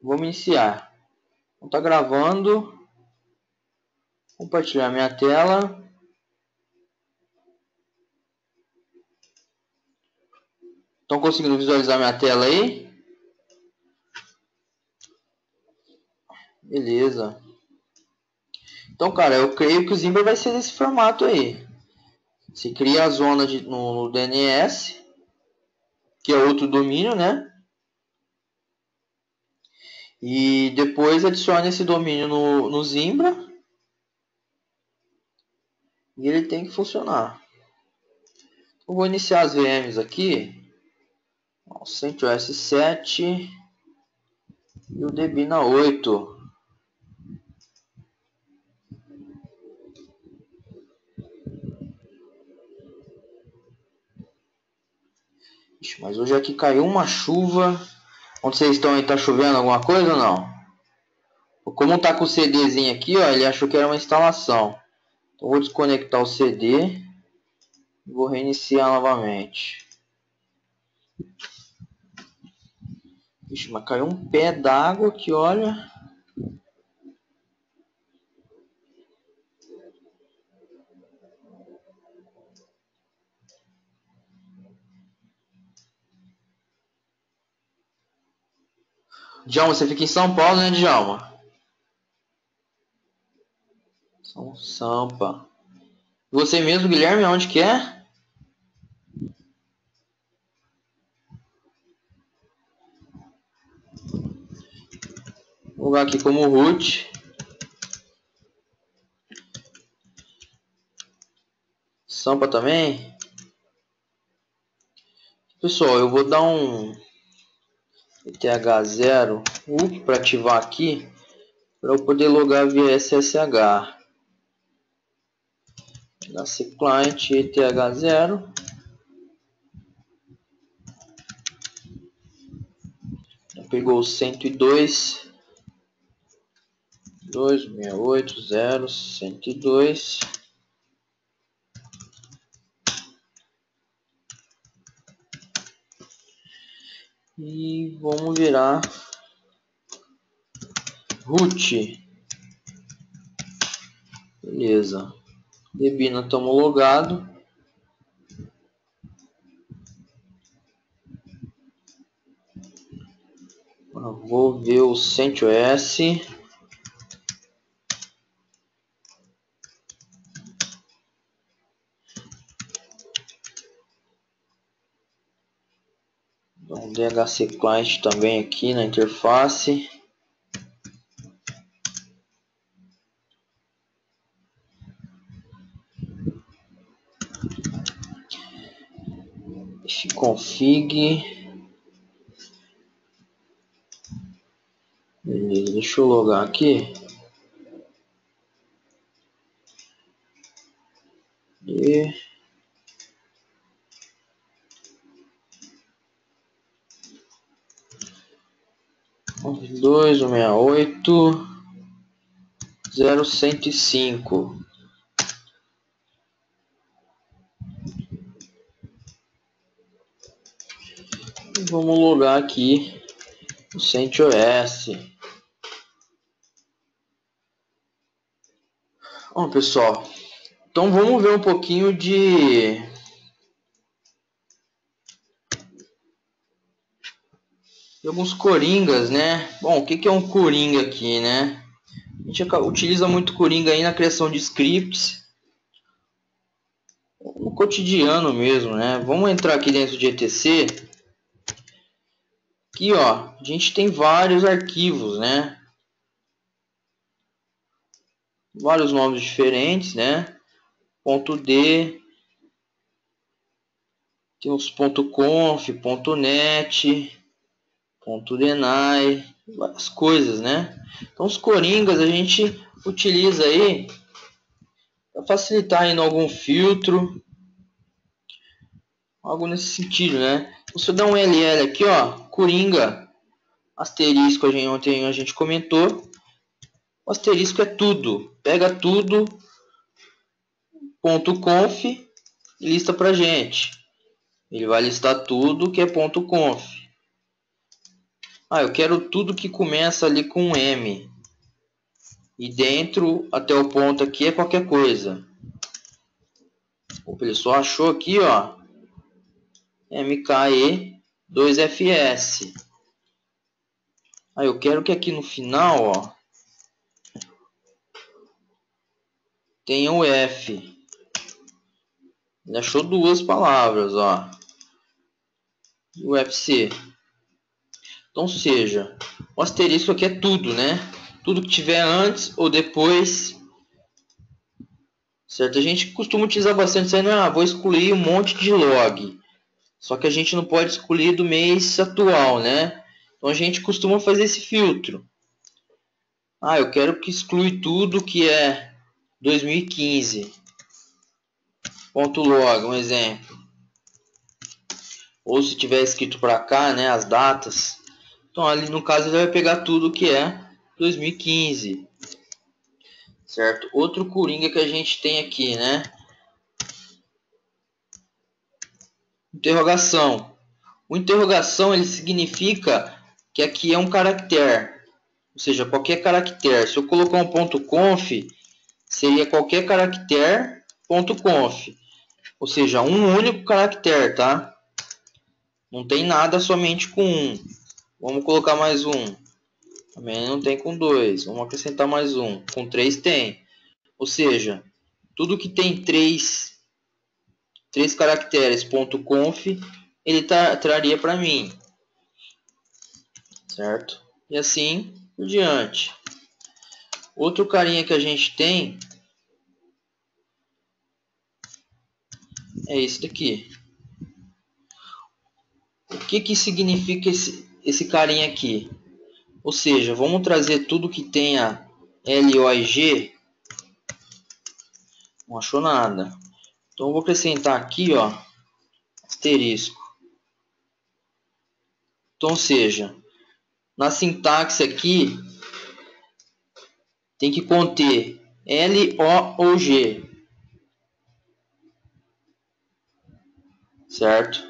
Vamos iniciar. Então, tá gravando. Compartilhar minha tela. Estão conseguindo visualizar minha tela aí? Beleza. Então, cara, eu creio que o Zimbra vai ser desse formato aí. Você cria a zona no DNS, que é outro domínio, né? E depois adiciona esse domínio no Zimbra. E ele tem que funcionar. Eu vou iniciar as VMs aqui. O CentOS 7 e o Debian 8. Ixi, mas hoje aqui caiu uma chuva. Onde vocês estão aí, tá chovendo alguma coisa ou não? Como tá com o CDzinho aqui, ó, ele achou que era uma instalação. Então vou desconectar o CD e vou reiniciar novamente. Ixi, mas caiu um pé d'água aqui, olha. Djalma, você fica em São Paulo, né, Djalma? São Sampa. Você mesmo, Guilherme, onde que é? Vou colocar aqui como root. Sampa também. Pessoal, eu vou dar um ETH0 para ativar aqui, para eu poder logar via SSH. HC Client ETH0. Pegou o 102.268.0.102. E vamos virar root. Beleza. Debian estamos logado. Vou ver o CentOS. Um DHC Client também aqui na interface. Config. Beleza, deixa eu logar aqui. E 2.168.0.105. Vamos logar aqui o CentOS. Bom, pessoal, então vamos ver um pouquinho de alguns coringas, né? Bom, o que é um coringa aqui, né? A gente utiliza muito coringa aí na criação de scripts, no cotidiano mesmo, né? Vamos entrar aqui dentro de etc. Aqui, ó, a gente tem vários arquivos, né? Vários nomes diferentes, né? .d, tem os .conf, .net, .deny, várias coisas, né? Então os coringas a gente utiliza aí para facilitar aí em algum filtro, algo nesse sentido, né? Se eu dar um ll aqui, ó, coringa, asterisco, ontem a gente comentou, o asterisco é tudo, pega tudo, .conf e lista pra gente. Ele vai listar tudo que é .conf. Eu quero tudo que começa ali com M. E dentro, até o ponto aqui, é qualquer coisa. Opa, ele só achou aqui, ó. MKE2FS. Eu quero que aqui no final, ó, tenha o F. Ele achou duas palavras, ó. E o FC. Então, seja, o asterisco aqui é tudo, né? Tudo que tiver antes ou depois. Certo? A gente costuma utilizar bastante isso aí, vou excluir um monte de log. Só que a gente não pode excluir do mês atual, né? Então a gente costuma fazer esse filtro. Eu quero que exclui tudo que é 2015. .log, um exemplo. Ou se tiver escrito para cá, né, as datas. Então ali no caso ele vai pegar tudo que é 2015. Certo? Outro coringa que a gente tem aqui, né? Interrogação. O interrogação ele significa que aqui é um caractere. Ou seja, qualquer caractere. Se eu colocar um ponto .conf, seria qualquer caractere .conf. Ou seja, um único caractere, tá? Não tem nada somente com um. Vamos colocar mais um. Também não tem com dois. Vamos acrescentar mais um. Com três tem. Ou seja, tudo que tem três caracteres .conf, ele traria para mim. Certo? E assim por diante. Outro carinha que a gente tem é esse daqui. O que significa esse carinha aqui? Ou seja, vamos trazer tudo que tenha LOG. Não achou nada. Então eu vou acrescentar aqui, ó, asterisco. Então, seja, na sintaxe aqui tem que conter L, O ou G. Certo?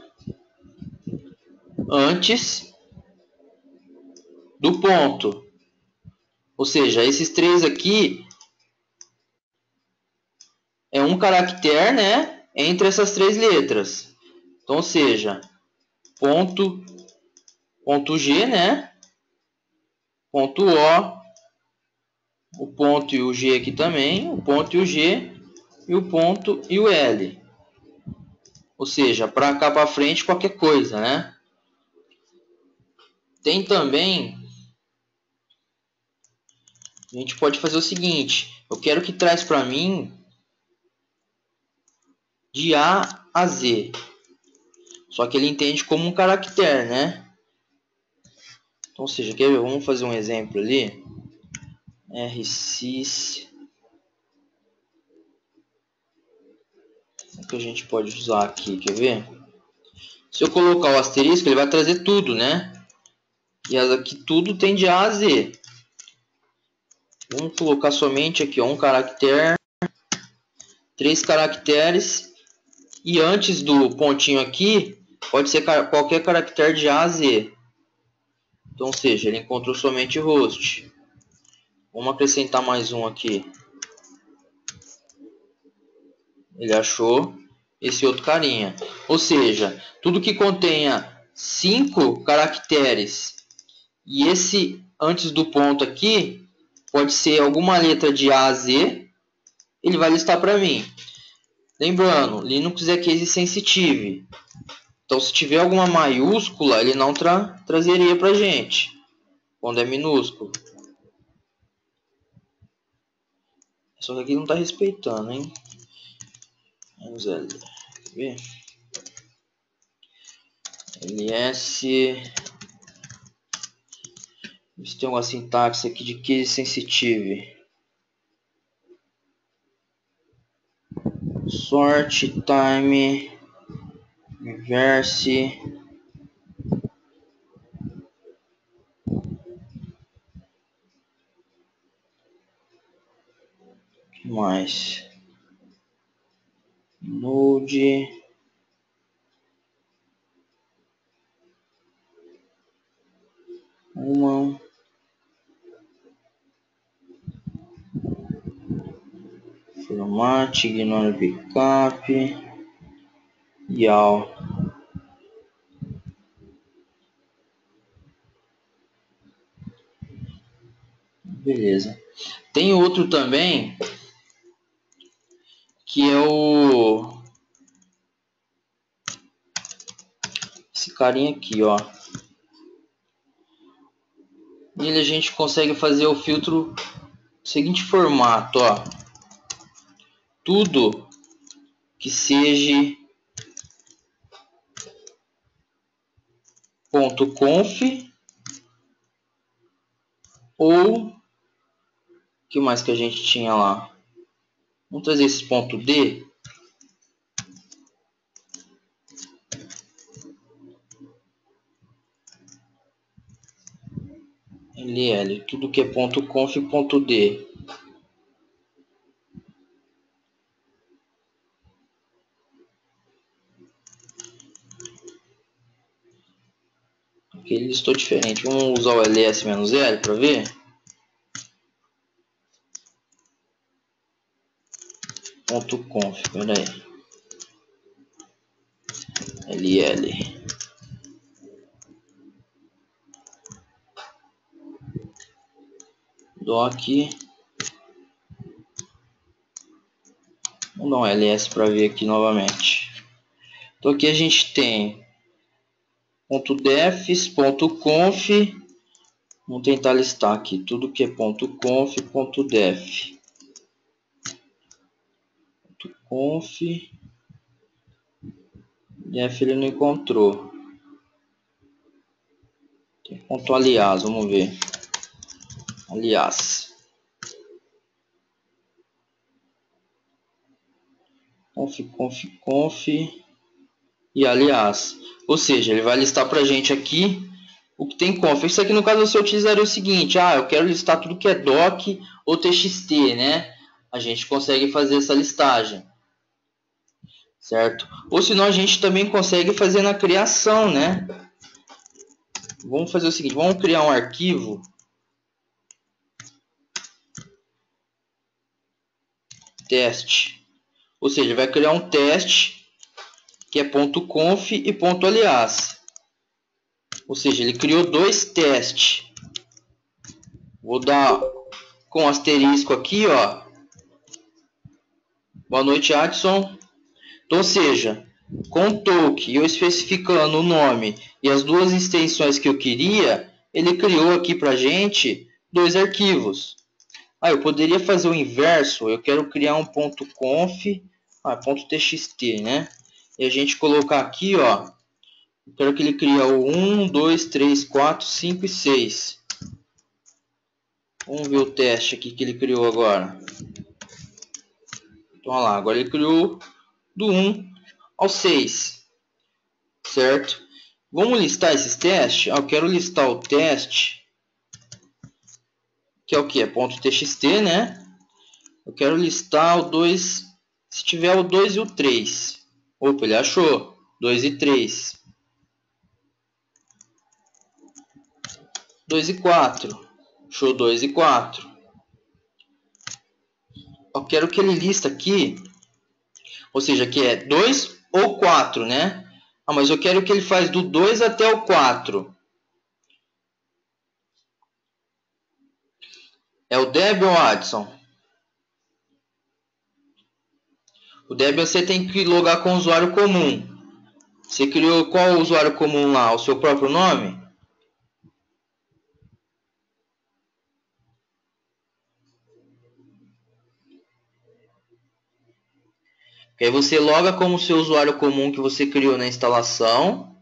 Antes do ponto. Ou seja, esses três aqui é um caractere, né, entre essas três letras. Então, ou seja, ponto G, né? Ponto o ponto e o G aqui também, o ponto e o G, e o ponto e o L. Ou seja, para cá para frente qualquer coisa, né? Tem também, a gente pode fazer o seguinte, eu quero que traz para mim de A a Z. Só que ele entende como um caractere, né? Então, ou seja, quer ver? Vamos fazer um exemplo ali. RSys. O que a gente pode usar aqui, quer ver? Se eu colocar o asterisco, ele vai trazer tudo, né? E aqui tudo tem de A a Z. Vamos colocar somente aqui ó, um caractere, três caracteres. E antes do pontinho aqui, pode ser qualquer caractere de A a Z. Então, ou seja, ele encontrou somente host. Vamos acrescentar mais um aqui. Ele achou esse outro carinha. Ou seja, tudo que contenha 5 caracteres e esse antes do ponto aqui pode ser alguma letra de A a Z, ele vai listar para mim. Lembrando, Linux é case sensitive. Então, se tiver alguma maiúscula, ele não trazeria para gente quando é minúsculo. Só que aqui não está respeitando, hein? Vamos ver. ls. Isso tem uma sintaxe aqui de case sensitive. Sort time reverse. Que mais? Node. human format, ignore backup e all. Beleza. Tem outro também que é esse carinha aqui, ó. Nele a gente consegue fazer o filtro no seguinte formato, ó. Tudo que seja .conf ou que mais que a gente tinha lá? Vamos trazer esse .d. ll, tudo que é .conf e .d. Aqui ele listou diferente. Vamos usar o ls-l para ver. .conf, peraí. ll. Doc. Vamos dar um ls para ver aqui novamente. Então aqui a gente tem .defs.conf. Vamos tentar listar aqui tudo que é .conf, .def. .conf. Def ele não encontrou. Tem .alias, vamos ver. Alias. Conf e alias. Ou seja, ele vai listar pra gente aqui o que tem conf. Isso aqui no caso você utilizaria o seguinte: eu quero listar tudo que é doc ou txt, né? A gente consegue fazer essa listagem, certo? Ou senão a gente também consegue fazer na criação, né? Vamos fazer o seguinte: vamos criar um arquivo teste. Ou seja, vai criar um teste que é .conf e .alias. Ou seja, ele criou dois testes. Vou dar com asterisco aqui, ó. Boa noite, Adson. Então, ou seja, com o token eu especificando o nome e as duas extensões que eu queria, ele criou aqui pra gente dois arquivos. Eu poderia fazer o inverso. Eu quero criar um .conf, .txt, né? E a gente colocar aqui, ó. Eu quero que ele crie o 1, 2, 3, 4, 5 e 6. Vamos ver o teste aqui que ele criou agora. Então, olha lá, agora ele criou do 1 ao 6, certo? Vamos listar esses testes? Eu quero listar o teste, que é o que? É .txt, né? Eu quero listar o 2, se tiver o 2 e o 3. Opa, ele achou 2 e 3. 2 e 4. Achou 2 e 4. Eu quero que ele lista aqui, ou seja, que é 2 ou 4, né? Mas eu quero que ele faz do 2 até o 4. É o Debian ou Adson? O Debian você tem que logar com o usuário comum. Você criou qual o usuário comum lá? O seu próprio nome? Que aí você loga como o seu usuário comum que você criou na instalação.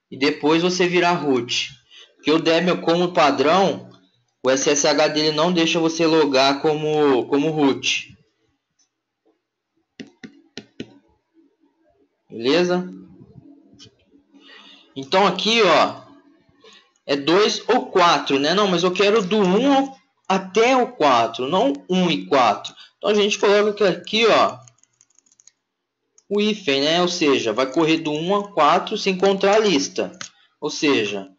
E depois você virar root. Porque o Debian, como padrão, o SSH dele não deixa você logar como root. Beleza? Então aqui, ó, é 2 ou 4, né? Não, mas eu quero do 1 até o 4, não 1 e 4. Então a gente coloca aqui, ó, o hífen, né? Ou seja, vai correr do 1 a 4 se encontrar a lista. Ou seja,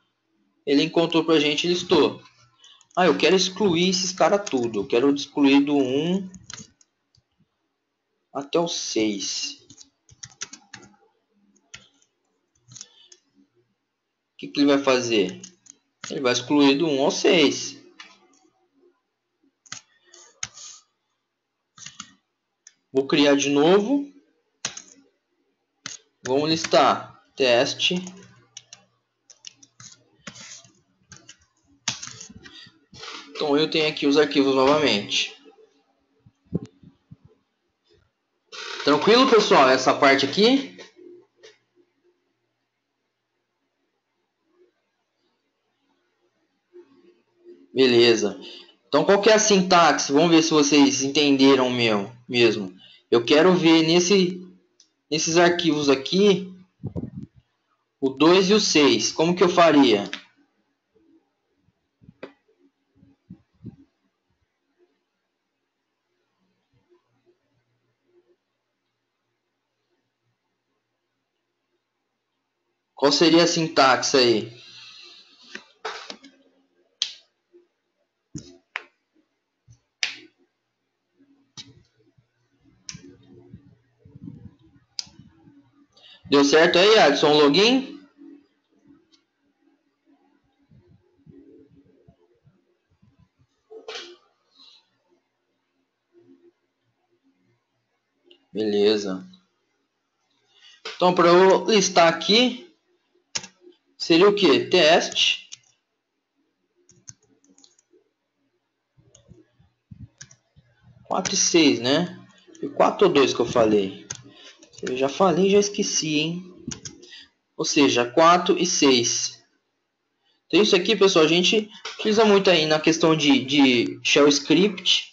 ele encontrou pra gente e listou. Ah, eu quero excluir esses caras tudo. Eu quero excluir do 1 até o 6. O que ele vai fazer? Ele vai excluir do 1 ao 6. Vou criar de novo. Vamos listar teste. Então eu tenho aqui os arquivos novamente. Tranquilo, pessoal? Essa parte aqui. Beleza. Então qual que é a sintaxe? Vamos ver se vocês entenderam mesmo. Eu quero ver nesses arquivos aqui o 2 e o 6. Como que eu faria? Qual seria a sintaxe aí? Deu certo aí, Adson? Login? Beleza. Então, para eu listar aqui, seria o que? Teste. Quatro e 6, né? E 4 ou 2 que eu falei? Eu já falei e já esqueci, hein? Ou seja, 4 e 6. Então isso aqui, pessoal, a gente utiliza muito aí na questão de shell script,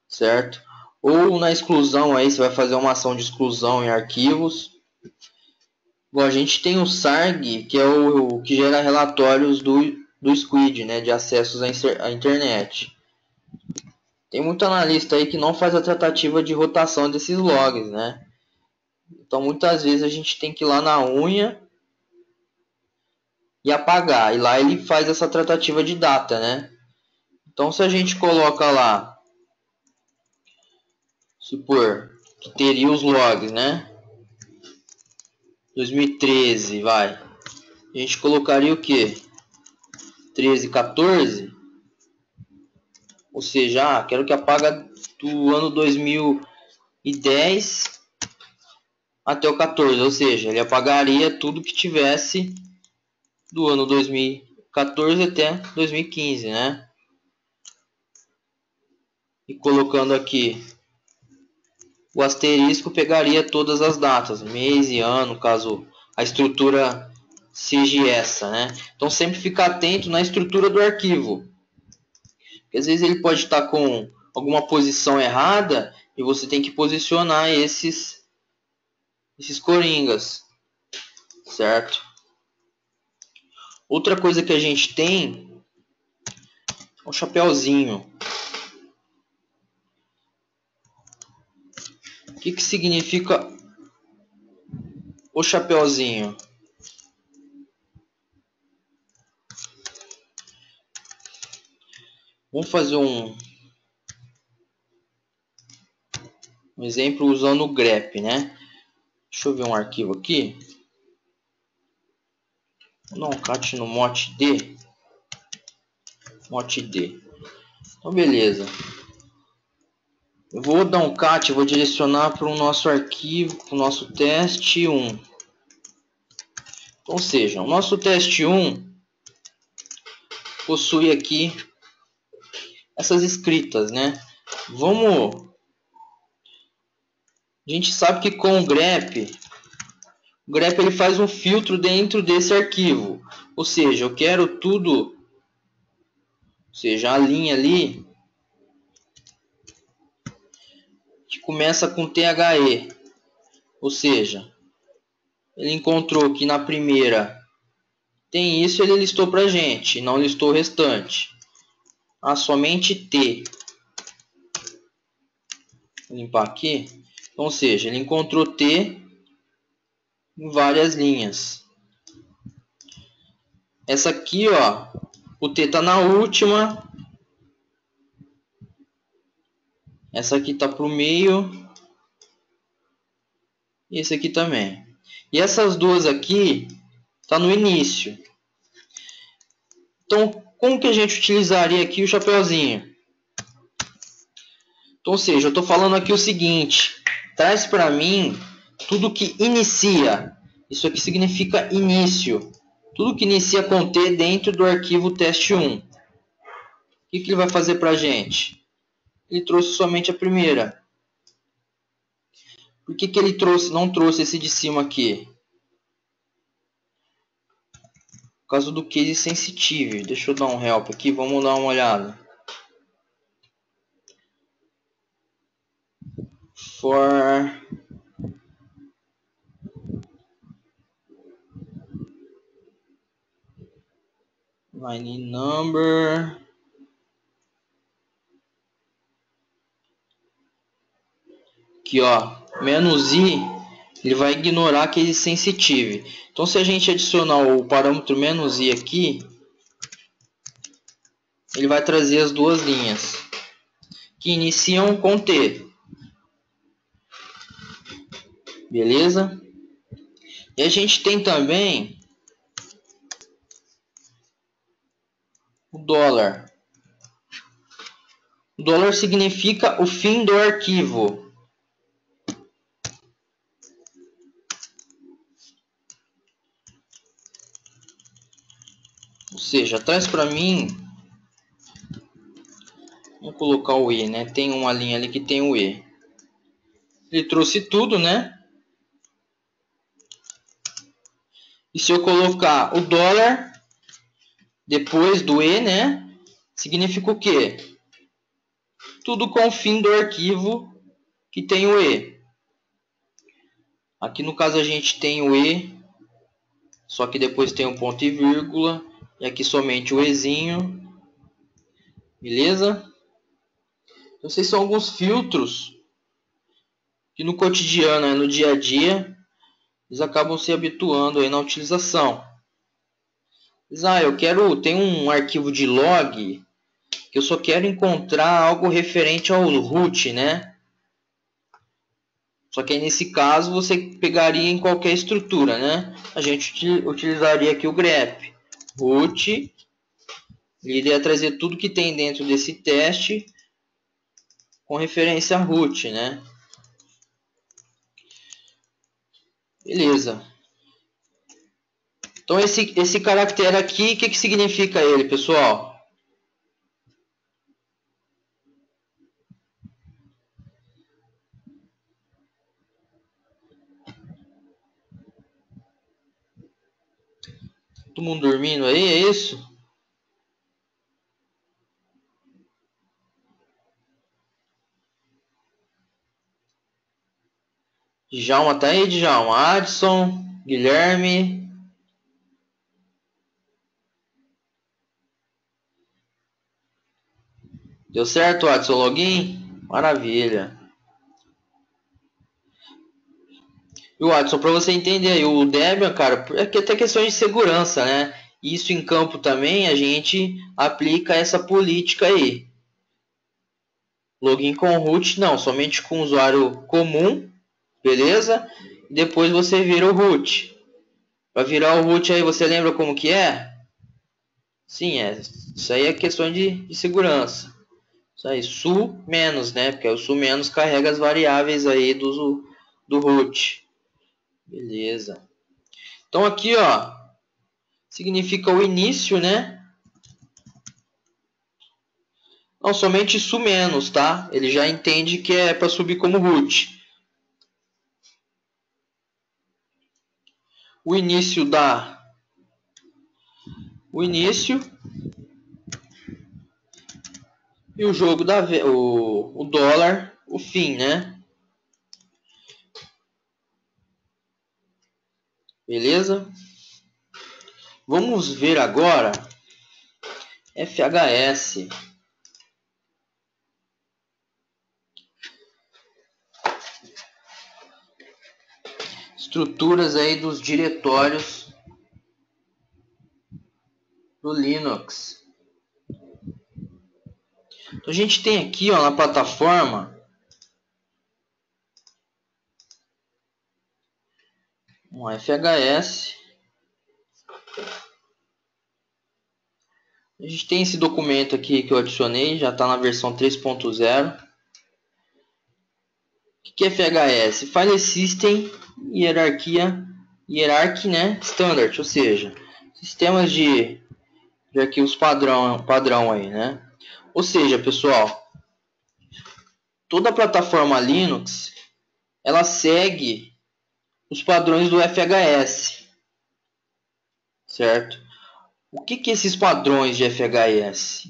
certo? Ou na exclusão aí, você vai fazer uma ação de exclusão em arquivos. Bom, a gente tem o SARG, que é o que gera relatórios do Squid, né, de acessos à internet. Tem muito analista aí que não faz a tratativa de rotação desses logs, né? Então muitas vezes a gente tem que ir lá na unha e apagar. E lá ele faz essa tratativa de data, né? Então se a gente coloca lá, supor que teria os logs, né? 2013, vai. A gente colocaria o que? 13, 14. Ou seja, quero que apaga do ano 2010 até o 14. Ou seja, ele apagaria tudo que tivesse do ano 2014 até 2015, né? E colocando aqui o asterisco, pegaria todas as datas, mês e ano, caso a estrutura seja essa, né? Então sempre ficar atento na estrutura do arquivo, porque às vezes ele pode estar com alguma posição errada e você tem que posicionar esses coringas, certo? Outra coisa que a gente tem é um chapéuzinho. O que significa o chapéuzinho? Vamos fazer um exemplo usando o grep, né? Deixa eu ver um arquivo aqui. Vou dar um cat no motd. Então, beleza. Eu vou dar um cat, vou direcionar para o nosso arquivo, para o nosso teste 1. Ou seja, o nosso teste 1 possui aqui essas escritas, né? A gente sabe que com o grep ele faz um filtro dentro desse arquivo. Ou seja, eu quero tudo, ou seja, a linha ali que começa com THE. Ou seja, ele encontrou que na primeira tem isso, ele listou para a gente, não listou o restante. Somente T. Vou limpar aqui. Então, ou seja, ele encontrou T em várias linhas. essa aqui, ó, o T tá na última. Essa aqui tá pro meio. E esse aqui também. E essas duas aqui tá no início. Então, como que a gente utilizaria aqui o chapeuzinho? Então, ou seja, eu estou falando aqui o seguinte. Traz para mim tudo que inicia. Isso aqui significa início. Tudo que inicia com T dentro do arquivo teste1. O que ele vai fazer para a gente? Ele trouxe somente a primeira. Por que ele não trouxe esse de cima aqui? Por causa do case sensitive. Deixa eu dar um help aqui, vamos dar uma olhada. For line number. Aqui, ó, menos "i", ele vai ignorar case sensitive. Então, se a gente adicionar o parâmetro menos "i" aqui, ele vai trazer as duas linhas que iniciam com T. Beleza? E a gente tem também o dólar. O dólar significa o fim do arquivo. Ou seja, traz para mim, vou colocar o E, né? Tem uma linha ali que tem o E. Ele trouxe tudo, né? E se eu colocar o dólar depois do E, né? Significa o quê? Tudo com o fim do arquivo que tem o E. Aqui no caso a gente tem o E, só que depois tem um ponto e vírgula. E aqui somente o Ezinho. Beleza? Então, esses são alguns filtros que no cotidiano, no dia a dia, eles acabam se habituando aí na utilização. Mas, tem um arquivo de log que eu só quero encontrar algo referente ao root, né? Só que aí, nesse caso você pegaria em qualquer estrutura, né? A gente utilizaria aqui o grep root. Ele iria trazer tudo que tem dentro desse teste com referência a root, né? Beleza. Então esse caractere aqui, o que significa ele, pessoal? Todo mundo dormindo aí, é isso? Djalma tá aí, Djalma? Adson, Guilherme. Deu certo, Adson, login? Maravilha. E o Adson, para você entender aí, o Debian, cara, é que até questão de segurança, né? Isso em campo também a gente aplica essa política aí. Login com root, não, somente com usuário comum, beleza? E depois você vira o root. Para virar o root aí, você lembra como que é? Sim, isso aí é questão de segurança. Isso aí, su menos, né? Porque o su menos carrega as variáveis aí do root. Beleza. Então aqui, ó, significa o início, né? Não, somente su menos, tá? Ele já entende que é para subir como root. O início dá o início e o jogo dá o dólar, o fim, né? Beleza? Vamos ver agora FHS. Estruturas aí dos diretórios para o Linux. Então a gente tem aqui, ó, na plataforma um FHS. A gente tem esse documento aqui que eu adicionei, já está na versão 3.0. O que é FHS? File System Hierarchy, né? Standard, ou seja, sistemas de arquivos padrão aí, né? Ou seja, pessoal, toda plataforma Linux ela segue os padrões do FHS, certo? O que esses padrões de FHS?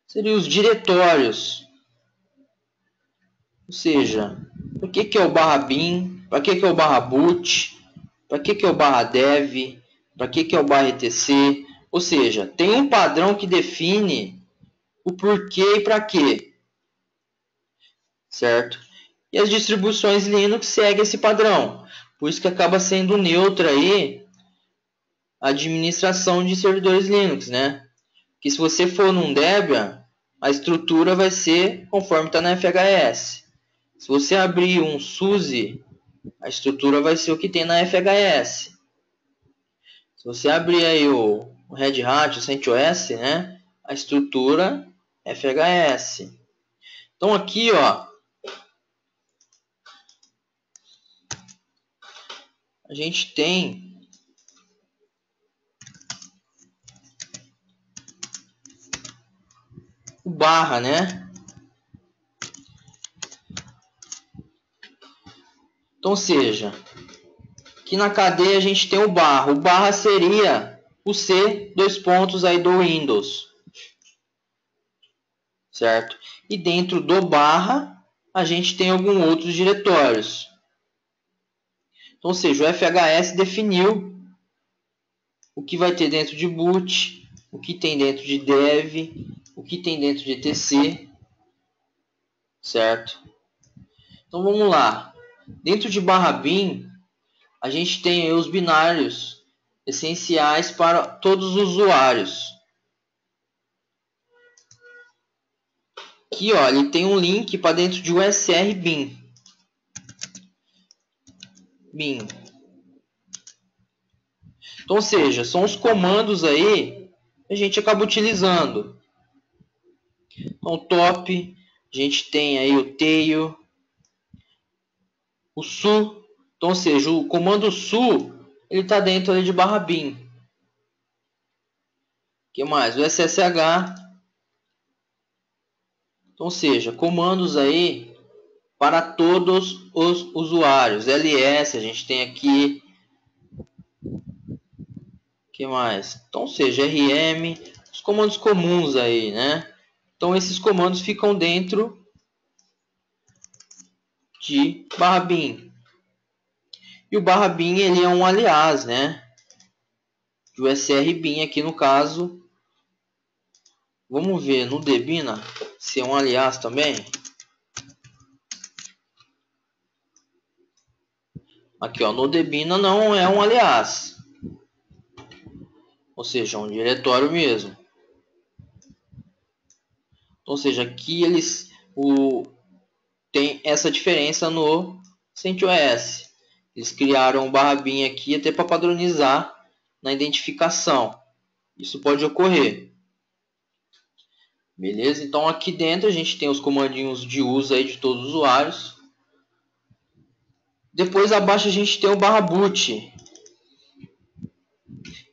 Seriam os diretórios. Ou seja, para que é o /bin, para que é o /boot, para que é o /dev, para que é o /etc. Ou seja, tem um padrão que define o porquê e para quê, certo? E as distribuições Linux seguem esse padrão, por isso que acaba sendo neutra aí a administração de servidores Linux, né? Que se você for num Debian, a estrutura vai ser conforme está na FHS. Se você abrir um SUSE, a estrutura vai ser o que tem na FHS. Se você abrir aí o Red Hat, o CentOS, né? A estrutura FHS. Então aqui, ó, a gente tem o barra, né? Então, ou seja, aqui na cadeia a gente tem o barra. O barra seria o C, dois pontos aí do Windows, certo? E dentro do barra a gente tem alguns outros diretórios. Então, ou seja, o FHS definiu o que vai ter dentro de boot, o que tem dentro de dev, o que tem dentro de etc, certo? Então vamos lá. Dentro de /bin a gente tem os binários essenciais para todos os usuários. Aqui, ó, ele tem um link para dentro de USR bin. Então, ou seja, são os comandos aí que a gente acaba utilizando. Então, top, a gente tem aí o tail, o su. Então, ou seja, o comando su ele está dentro ali de /bin. O que mais? O ssh. Então, ou seja, comandos aí para todos os usuários. ls, a gente tem aqui. O que mais? Então, ou seja, rm, os comandos comuns aí, né? Então, esses comandos ficam dentro de /bin. E o /bin ele é um aliás, né? O srbin aqui no caso. Vamos ver no Debina se é um aliás também. Aqui, ó, no Debina não é um aliás. Ou seja, é um diretório mesmo. Ou seja, aqui eles tem essa diferença no CentOS. Eles criaram o /bin aqui até para padronizar na identificação. Isso pode ocorrer. Beleza? Então aqui dentro a gente tem os comandinhos de uso aí de todos os usuários. Depois abaixo a gente tem o /boot.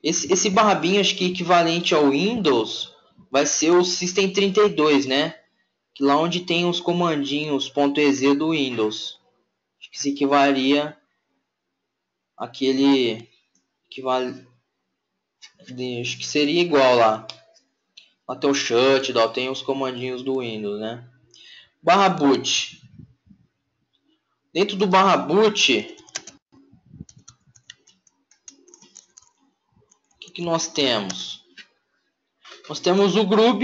Esse /bin acho que equivalente ao Windows vai ser o System32, né? Que lá onde tem os comandinhos .ez do Windows. Acho que se equivalia àquele acho que seria igual lá. Até o shutdown tem os comandinhos do Windows, né? /boot. Dentro do /boot, o que nós temos? Nós temos o grub,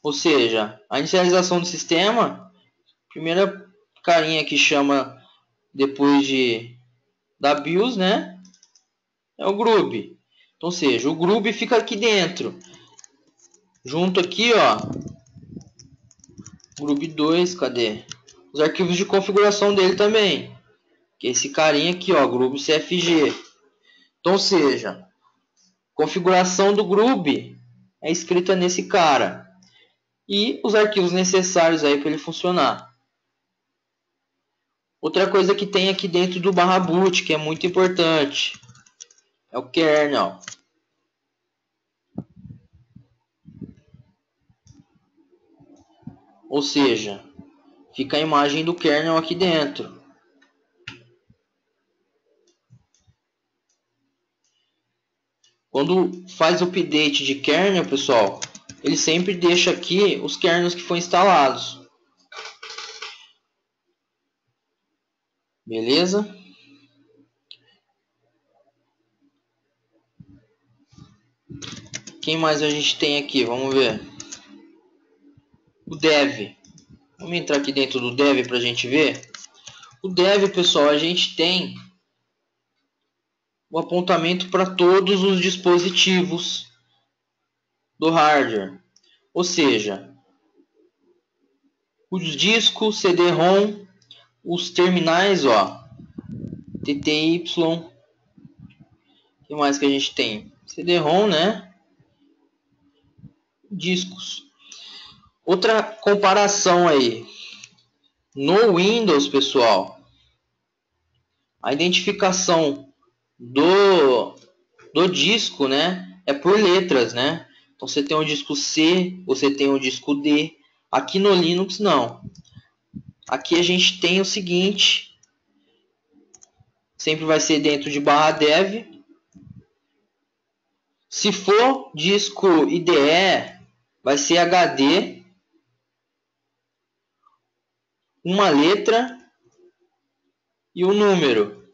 ou seja, a inicialização do sistema. Primeira carinha que chama depois da BIOS, né? É o grub. Então, ou seja, o GRUB fica aqui dentro. Junto aqui, ó. GRUB2, cadê? Os arquivos de configuração dele também. Que é esse carinha aqui, ó, GRUB CFG. Então, ou seja, configuração do GRUB é escrita nesse cara. E os arquivos necessários aí para ele funcionar. Outra coisa que tem aqui dentro do /boot, que é muito importante, é o kernel. Ou seja, fica a imagem do kernel aqui dentro. Quando faz o update de kernel, pessoal, ele sempre deixa aqui os kernels que foram instalados. Beleza? Quem mais a gente tem aqui? Vamos ver. O dev. Vamos entrar aqui dentro do dev para a gente ver. O dev, pessoal, a gente tem o apontamento para todos os dispositivos do hardware. Ou seja, os discos, CD-ROM, os terminais, ó, TTY. O que mais que a gente tem? CD-ROM, né? Discos. Outra comparação aí. No Windows, pessoal, a identificação do disco, né, é por letras, né? Então você tem o disco C, você tem o disco D. Aqui no Linux não. Aqui a gente tem o seguinte, sempre vai ser dentro de /dev. Se for disco IDE, vai ser HD, uma letra e um número.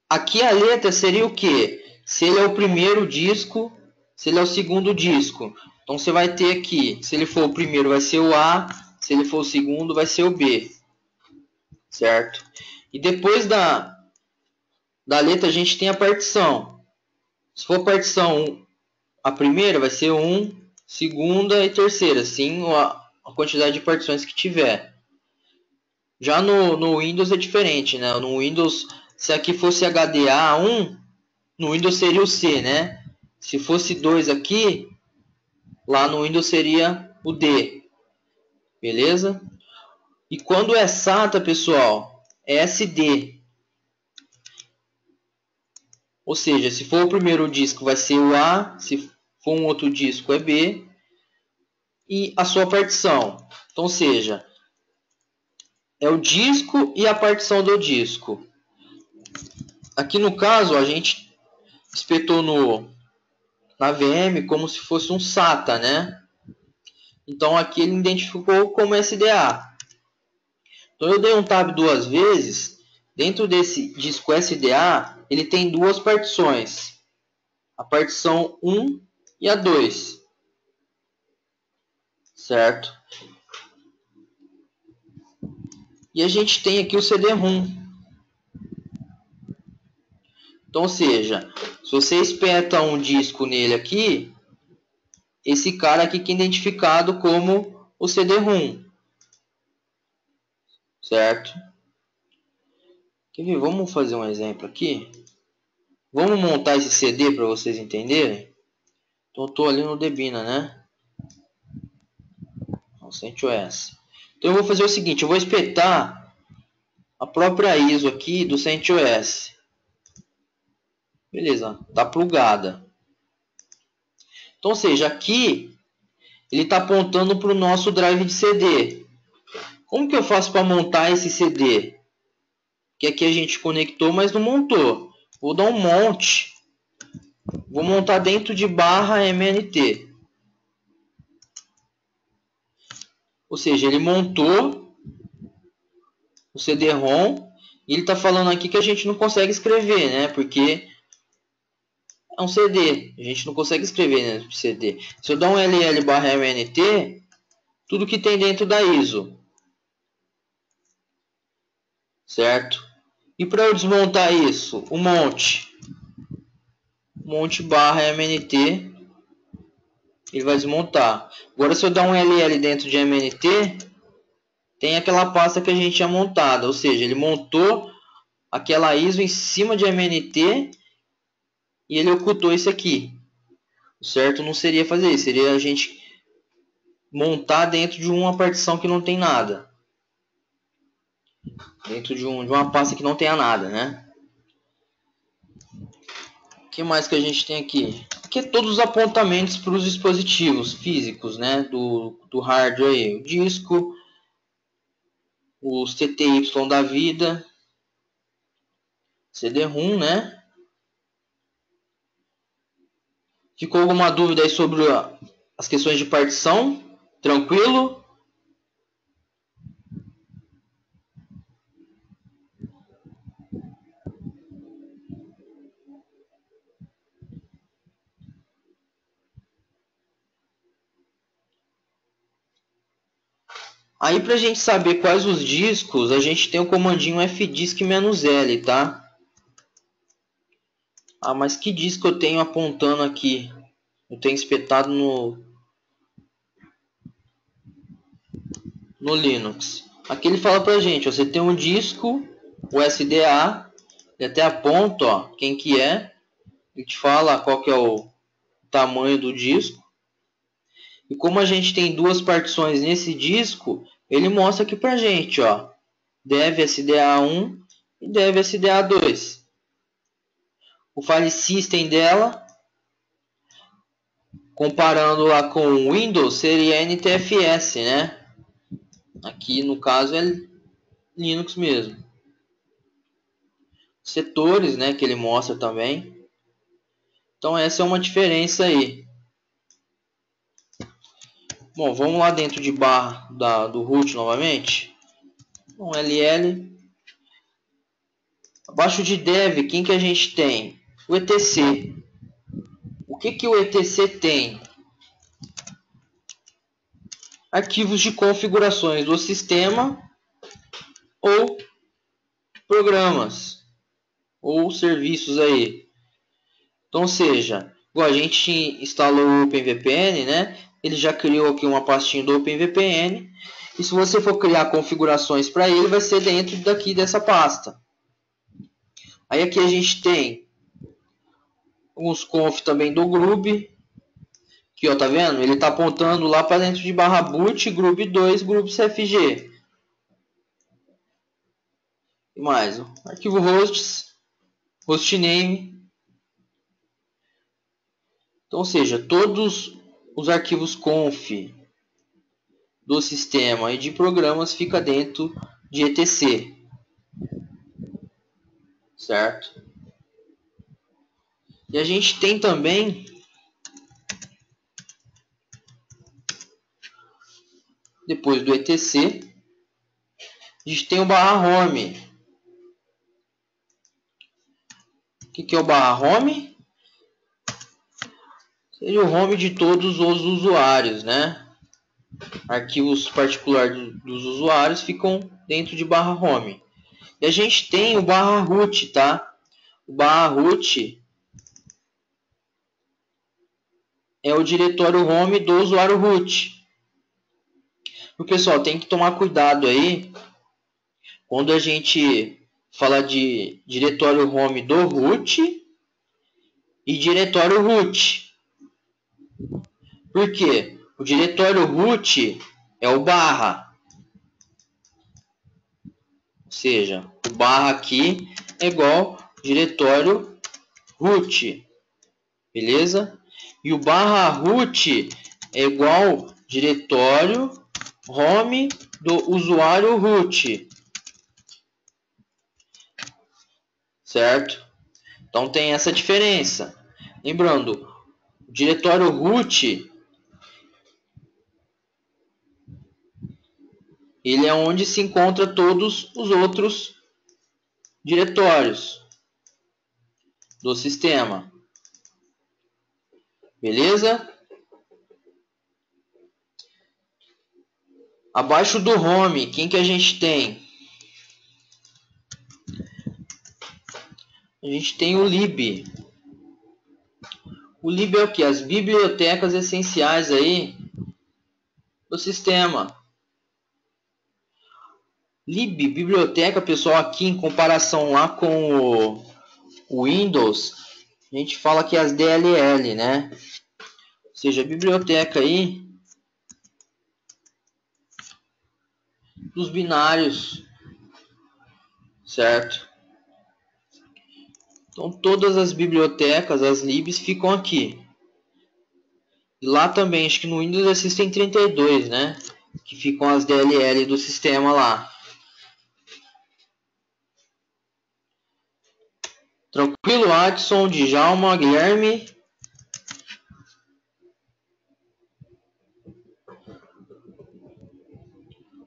Aqui a letra seria o que? Se ele é o primeiro disco, se ele é o segundo disco. Então você vai ter aqui, se ele for o primeiro vai ser o A, se ele for o segundo vai ser o B. Certo? E depois da letra a gente tem a partição. Se for partição, a primeira vai ser 1, segunda e terceira, assim a quantidade de partições que tiver. Já no Windows é diferente, né? No Windows, se aqui fosse HDA 1, no Windows seria o C, né? Se fosse 2 aqui, lá no Windows seria o D. Beleza? E quando é SATA, pessoal, é SD. Ou seja, se for o primeiro disco vai ser o A, se for um outro disco é B. E a sua partição. Então, ou seja, é o disco e a partição do disco. Aqui no caso, a gente espetou na VM como se fosse um SATA, né? Então aqui ele identificou como SDA. Então eu dei um tab duas vezes. Dentro desse disco SDA, ele tem duas partições. A partição 1 e a 2. Certo? E a gente tem aqui o CD-ROM. Então, ou seja, se você espeta um disco nele aqui, esse cara aqui que é identificado como o CD-ROM. Certo? Quer ver? Vamos fazer um exemplo aqui. Vamos montar esse CD para vocês entenderem. Então, eu estou ali no Debina, né? No CentOS. Então, eu vou fazer o seguinte. Eu vou espetar a própria ISO aqui do CentOS. Beleza. Está plugada. Então, ou seja, aqui ele está apontando para o nosso drive de CD. Como que eu faço para montar esse CD? Que aqui a gente conectou, mas não montou. Vou dar um monte. Vou montar dentro de /mnt. Ou seja, ele montou o CD-ROM e ele está falando aqui que a gente não consegue escrever, né? Porque é um CD. A gente não consegue escrever no CD. Se eu dar um ll/mnt, tudo que tem dentro da ISO. Certo? E para eu desmontar isso, um monte. monte barra MNT, ele vai desmontar. Agora se eu dar um LL dentro de MNT, tem aquela pasta que a gente tinha montada, ou seja, ele montou aquela ISO em cima de MNT e ele ocultou isso aqui. O certo não seria fazer isso, seria a gente montar dentro de uma partição que não tem nada. Dentro de uma pasta que não tenha nada, né? O que mais que a gente tem aqui? Aqui é todos os apontamentos para os dispositivos físicos, né? Do hardware aí. O disco, os TTY da vida, CD-ROM, né? Ficou alguma dúvida aí sobre as questões de partição? Tranquilo? Aí para a gente saber quais os discos, a gente tem o comandinho fdisk-l, tá? Ah, mas que disco eu tenho apontando aqui? Eu tenho espetado no Linux. Aqui ele fala pra gente, ó, você tem um disco, o SDA, ele até aponta, ó, quem que é, ele te fala qual que é o tamanho do disco. E como a gente tem duas partições nesse disco, ele mostra aqui pra gente, ó, dev SDA1 e dev SDA2. O file system dela, comparando lá com o Windows, seria NTFS, né? Aqui no caso é Linux mesmo. Setores, né, que ele mostra também. Então essa é uma diferença aí. Bom, vamos lá dentro de barra do root novamente. Um LL. Abaixo de dev, quem que a gente tem? O etc. O que o etc tem? Arquivos de configurações do sistema ou programas ou serviços aí. Então, seja, igual a gente instalou o OpenVPN, né? Ele já criou aqui uma pastinha do OpenVPN. E se você for criar configurações para ele, vai ser dentro daqui dessa pasta. Aí aqui a gente tem uns conf também do Grub. Aqui, ó, tá vendo? Ele tá apontando lá para dentro de barra boot, Grub 2, Grub CFG. E mais, ó, arquivo hosts, hostname. Então, ou seja, todos os arquivos conf do sistema e de programas fica dentro de etc. Certo? E a gente tem também depois do etc, a gente tem o barra home. O que é o barra home? Seria o home de todos os usuários, né? Arquivos particulares dos usuários ficam dentro de barra home. E a gente tem o barra root, tá? O barra root é o diretório home do usuário root. O pessoal tem que tomar cuidado aí quando a gente fala de diretório home do root e diretório root. Por quê? O diretório root é o barra. Ou seja, o barra aqui é igual diretório root. Beleza? E o barra root é igual diretório home do usuário root. Certo? Então tem essa diferença. Lembrando, o diretório root ele é onde se encontra todos os outros diretórios do sistema. Beleza? Abaixo do home, quem que a gente tem? A gente tem o lib. O lib é o que? As bibliotecas essenciais aí do sistema. Lib, biblioteca, pessoal, aqui em comparação lá com o Windows, a gente fala que é as DLL, né? Ou seja, a biblioteca aí dos binários, certo? Então todas as bibliotecas, as libs, ficam aqui. E lá também, acho que no Windows é System 32, né? Que ficam as DLL do sistema lá. Tranquilo, Adson, Djalma, Guilherme?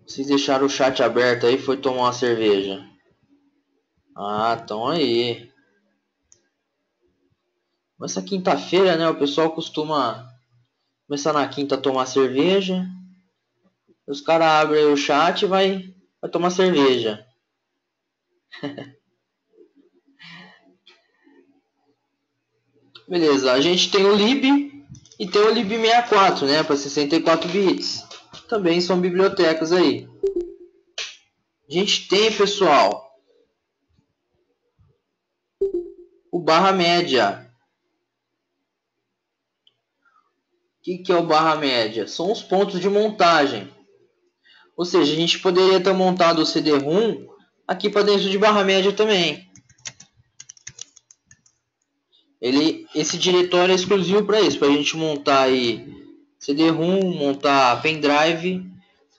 Vocês deixaram o chat aberto aí, foi tomar uma cerveja. Ah, estão aí. Mas essa quinta-feira, né? O pessoal costuma começar na quinta a tomar cerveja. Os caras abrem o chat e vai tomar cerveja. Beleza, a gente tem o lib e tem o lib64, né? Para 64 bits. Também são bibliotecas aí. A gente tem, pessoal, o barra média. O que é o barra média? São os pontos de montagem. Ou seja, a gente poderia ter montado o CD-ROM aqui para dentro de barra média também. Esse diretório é exclusivo para isso, para a gente montar aí CD-ROM, montar pendrive,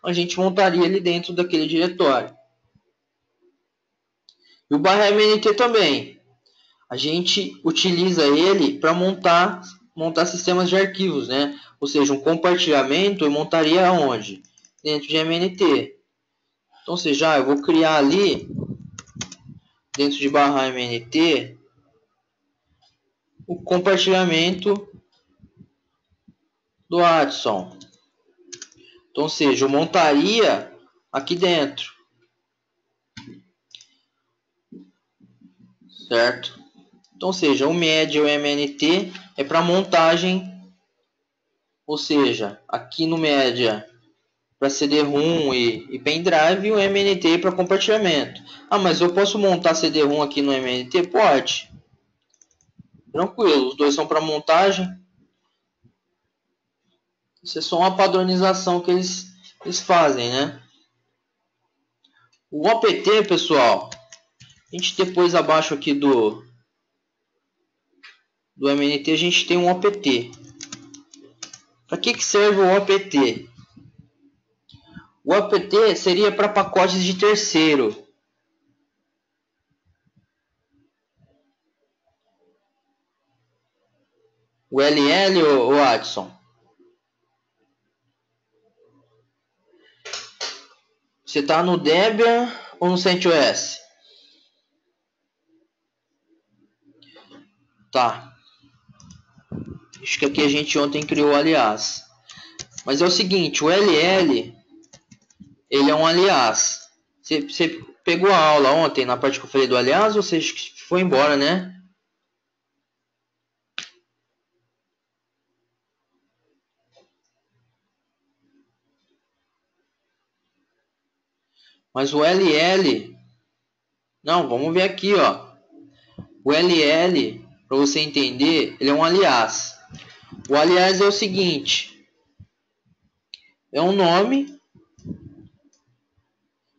a gente montaria ele dentro daquele diretório. E o barra MNT também. A gente utiliza ele para montar sistemas de arquivos, né? Ou seja, um compartilhamento eu montaria onde? Dentro de MNT. Então, ou seja, eu vou criar ali, dentro de barra MNT, o compartilhamento do Adson. Então, ou seja, eu montaria aqui dentro. Certo? Então, ou seja, o MED ou MNT é para montagem, ou seja, aqui no média para CD-ROM e pendrive e o MNT para compartilhamento. Ah, mas eu posso montar CD-ROM aqui no MNT? Pode. Tranquilo, os dois são para montagem. Isso é só uma padronização que eles fazem, né? O OPT, pessoal, a gente depois abaixo aqui do MNT, a gente tem um OPT. Para que serve o OPT? O OPT seria para pacotes de terceiro. O LL ou Adson? Você está no Debian ou no CentOS? Tá. Acho que aqui a gente ontem criou o aliás. Mas é o seguinte, o LL, ele é um aliás. Você pegou a aula ontem na parte que eu falei do aliás ou você foi embora, né? Mas o LL... Não, vamos ver aqui, ó. O LL, para você entender, ele é um aliás. O aliás é o seguinte. É um nome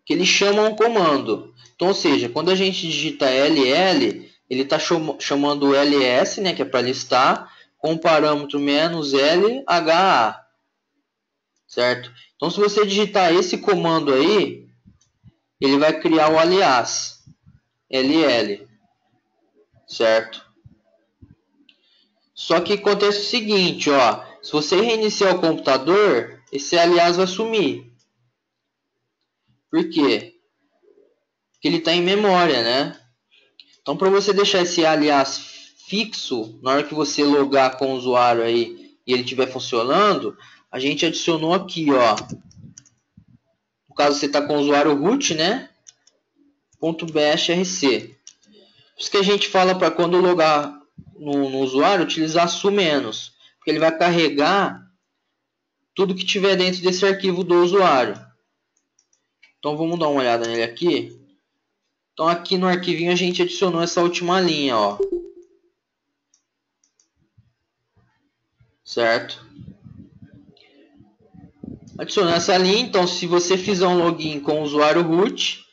que ele chama um comando. Então, ou seja, quando a gente digita LL, ele está chamando o ls, né, que é para listar, com o parâmetro "-lha", certo? Então, se você digitar esse comando aí, ele vai criar o aliás, ll, certo? Só que acontece o seguinte, ó, se você reiniciar o computador, esse aliás vai sumir. Por quê? Porque ele está em memória, né? Então, para você deixar esse aliás fixo, na hora que você logar com o usuário aí e ele estiver funcionando, a gente adicionou aqui, ó. No caso, você está com o usuário root, né? .bashrc. Isso que a gente fala para quando logar no usuário utilizar su-, porque ele vai carregar tudo que tiver dentro desse arquivo do usuário. Então vamos dar uma olhada nele aqui. Então aqui no arquivinho a gente adicionou essa última linha, ó. Certo? Adicionou essa linha, então se você fizer um login com o usuário root,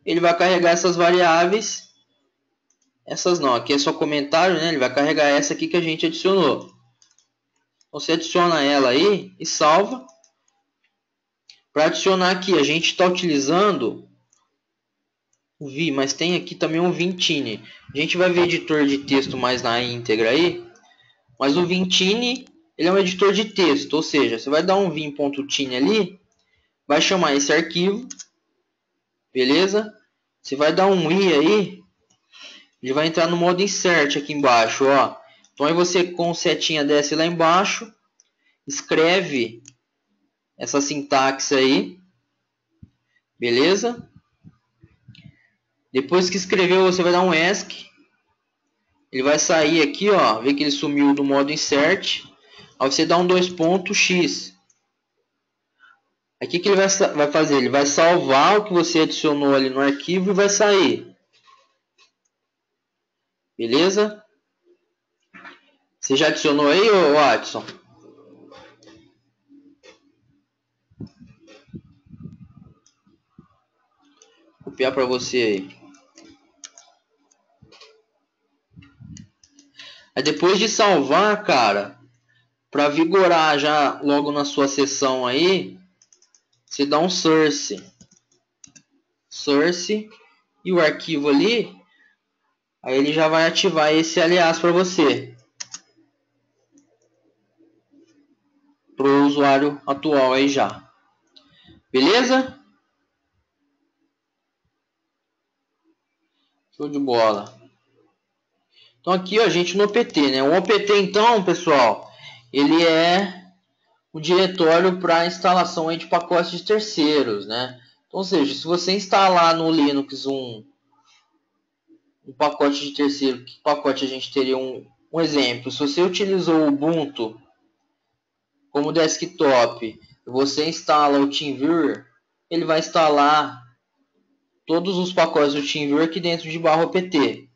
ele vai carregar essas variáveis. Essas não, aqui é só comentário, né? Ele vai carregar essa aqui que a gente adicionou. Você adiciona ela aí e salva. Para adicionar aqui, a gente está utilizando o Vi, mas tem aqui também um Vintine. A gente vai ver editor de texto mais na íntegra aí, mas o Vintine ele é um editor de texto, ou seja, você vai dar um vim.tine ali, vai chamar esse arquivo, beleza? Você vai dar um i aí, ele vai entrar no modo insert aqui embaixo, ó. Então aí você com setinha desce lá embaixo, escreve essa sintaxe aí, beleza? Depois que escreveu, você vai dar um ESC. Ele vai sair aqui, ó, vê que ele sumiu do modo insert. Aí você dá um 2.x. Aqui que ele vai fazer? Ele vai salvar o que você adicionou ali no arquivo e vai sair. Beleza? Você já adicionou aí, ô Watson? Vou copiar para você aí. Aí depois de salvar, cara, para vigorar já logo na sua sessão aí, você dá um source. Source e o arquivo ali, aí ele já vai ativar esse alias para você. Para o usuário atual aí já. Beleza? Show de bola. Então aqui ó, a gente no OPT, né? O OPT então, pessoal, ele é o diretório para instalação aí de pacotes de terceiros, né? Então, ou seja, se você instalar no Linux um pacote de terceiro, que pacote a gente teria um exemplo? Se você utilizou o Ubuntu como desktop e você instala o TeamViewer, ele vai instalar todos os pacotes do TeamViewer aqui dentro de /opt.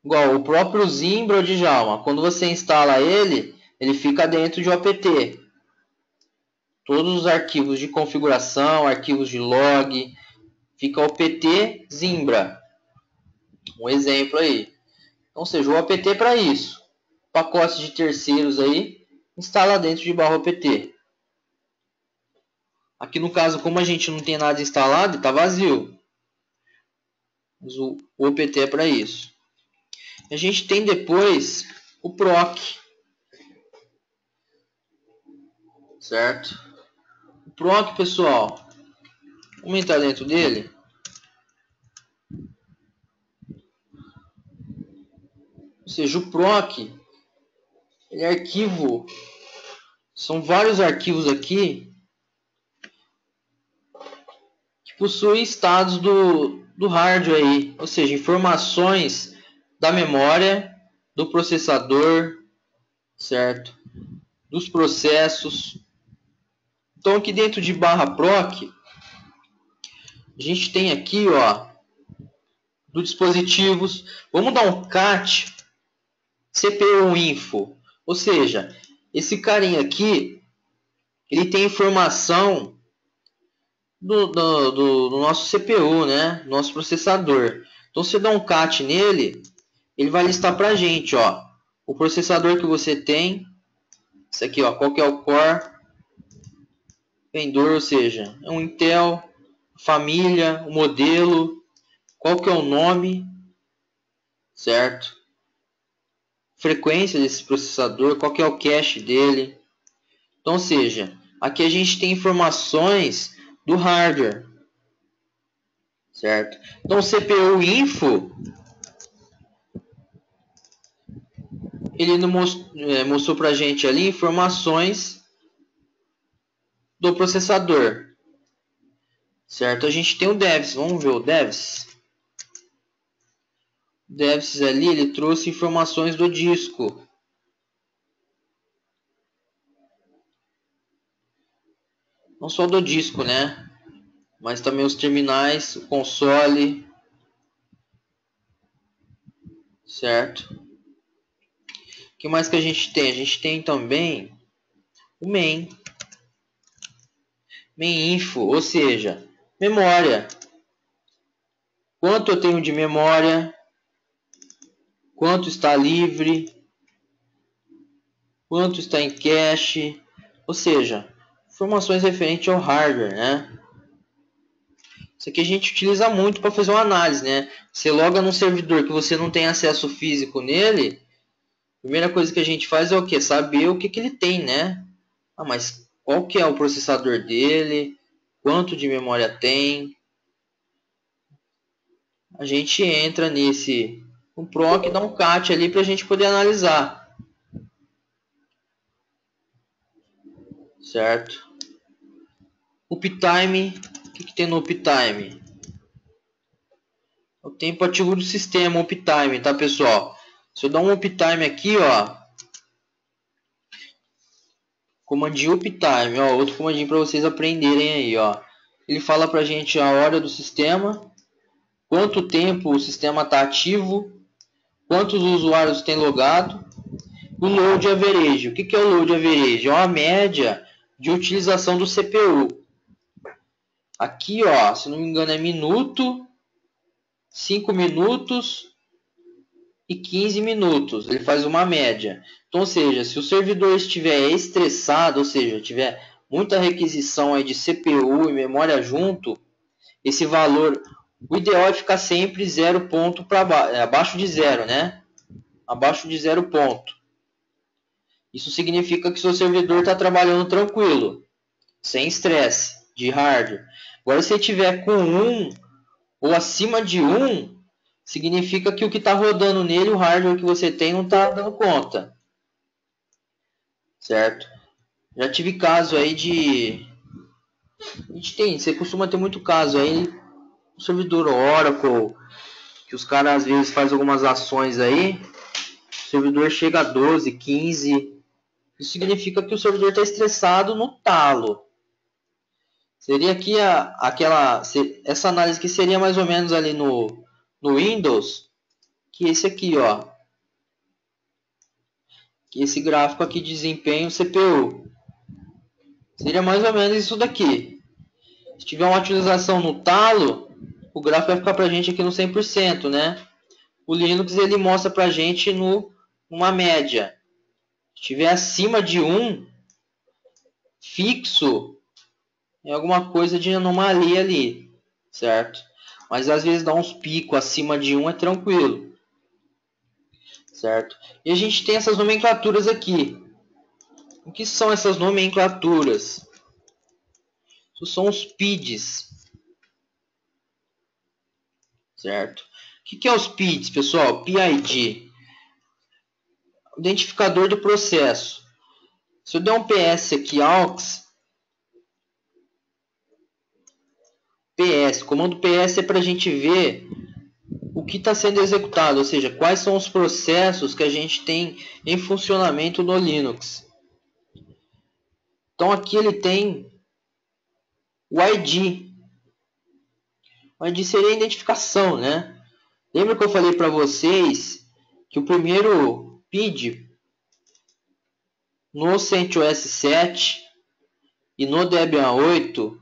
Igual o próprio Zimbra ou Djalma, quando você instala ele, ele fica dentro de opt. Todos os arquivos de configuração, arquivos de log, fica opt Zimbra. Um exemplo aí. Então, seja, o opt é para isso. Pacotes de terceiros aí, instala dentro de /opt. Aqui no caso, como a gente não tem nada instalado, está vazio. Mas o opt é para isso. A gente tem depois o proc, certo? O proc, pessoal, vamos entrar dentro dele. Ou seja, o proc, ele é arquivo, são vários arquivos aqui que possuem estados do hardware aí, ou seja, informações da memória, do processador, certo? Dos processos. Então aqui dentro de /proc, a gente tem aqui, ó, dos dispositivos. Vamos dar um cat CPU info, ou seja, esse carinha aqui, ele tem informação do nosso CPU, né? Nosso processador. Então, se você dá um cat nele, ele vai listar para a gente, ó, o processador que você tem. Isso aqui, ó, qual que é o core, vendedor, ou seja, é um Intel, família, o modelo, qual que é o nome, certo? Frequência desse processador, qual que é o cache dele. Então, ou seja, aqui a gente tem informações do hardware, certo? Então, o CPU info, ele mostrou para a gente ali informações do processador, certo? A gente tem o devs, vamos ver o devs. déficits ali, ele trouxe informações do disco. Não só do disco, né? Mas também os terminais, o console, certo? O que mais que a gente tem? A gente tem também o main info, ou seja, memória. Quanto eu tenho de memória? Quanto está livre? Quanto está em cache? Ou seja, informações referentes ao hardware, né? Isso aqui a gente utiliza muito para fazer uma análise, né? Você loga num servidor que você não tem acesso físico nele, a primeira coisa que a gente faz é o quê? Saber o que ele tem, né? Ah, mas qual que é o processador dele? Quanto de memória tem? A gente entra nesse um proc, dá um cat ali para a gente poder analisar, certo? Uptime, o que tem no uptime? O tempo ativo do sistema, uptime, tá, pessoal? Se eu dar um uptime aqui, ó, comandinho uptime, ó, outro comandinho para vocês aprenderem aí, ó. Ele fala pra gente a hora do sistema, quanto tempo o sistema está ativo, quantos usuários tem logado, o load average. O que é o load average? É uma média de utilização do CPU. Aqui, ó, se não me engano, é minuto, 5 minutos e 15 minutos. Ele faz uma média. Então, ou seja, se o servidor estiver estressado, ou seja, tiver muita requisição aí de CPU e memória junto, esse valor, o ideal é ficar sempre 0 ponto para abaixo de 0, né? Abaixo de 0 ponto. Isso significa que seu servidor está trabalhando tranquilo, sem estresse de hardware. Agora, se ele tiver com 1 ou acima de 1, significa que o que está rodando nele, o hardware que você tem, não está dando conta. Certo? Já tive caso aí de... você costuma ter muito caso aí, o servidor Oracle, que os caras às vezes fazem algumas ações aí, o servidor chega a 12, 15. Isso significa que o servidor está estressado no talo. Seria aqui essa análise que seria mais ou menos ali no Windows, que esse aqui, ó, que esse gráfico aqui de desempenho CPU. Seria mais ou menos isso daqui. Se tiver uma utilização no talo, o gráfico vai ficar para a gente aqui no 100%, né? O Linux ele mostra para a gente numa média. Se tiver acima de 1, fixo, é alguma coisa de anomalia ali, certo? Mas às vezes dá uns picos acima de 1, é tranquilo, certo? E a gente tem essas nomenclaturas aqui. O que são essas nomenclaturas? Isso são os PIDs, certo? O que é os PIDs, pessoal? PID, identificador do processo. Se eu der um PS aqui, AUX, PS, comando PS é para a gente ver o que está sendo executado, ou seja, quais são os processos que a gente tem em funcionamento no Linux. Então aqui ele tem o ID. O ID seria a identificação, né? Lembra que eu falei para vocês que o primeiro PID no CentOS 7 e no Debian 8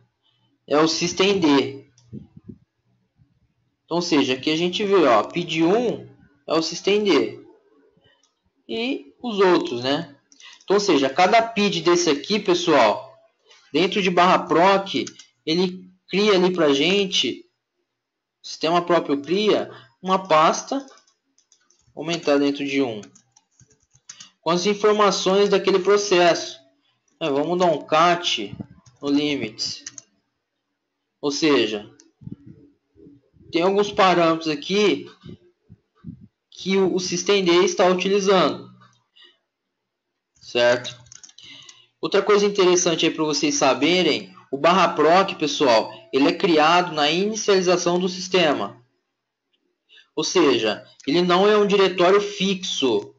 é o systemd. Então, ou seja, aqui a gente vê, ó, PID 1 é o systemd e os outros, né? Então, ou seja, cada PID desse aqui, pessoal, dentro de /proc, ele cria ali pra gente, o sistema próprio cria uma pasta, aumentar dentro de com as informações daquele processo. Vamos dar um cat no limits. Ou seja, tem alguns parâmetros aqui que o systemd está utilizando, certo? Outra coisa interessante aí para vocês saberem, o /proc, pessoal, ele é criado na inicialização do sistema. Ou seja, ele não é um diretório fixo.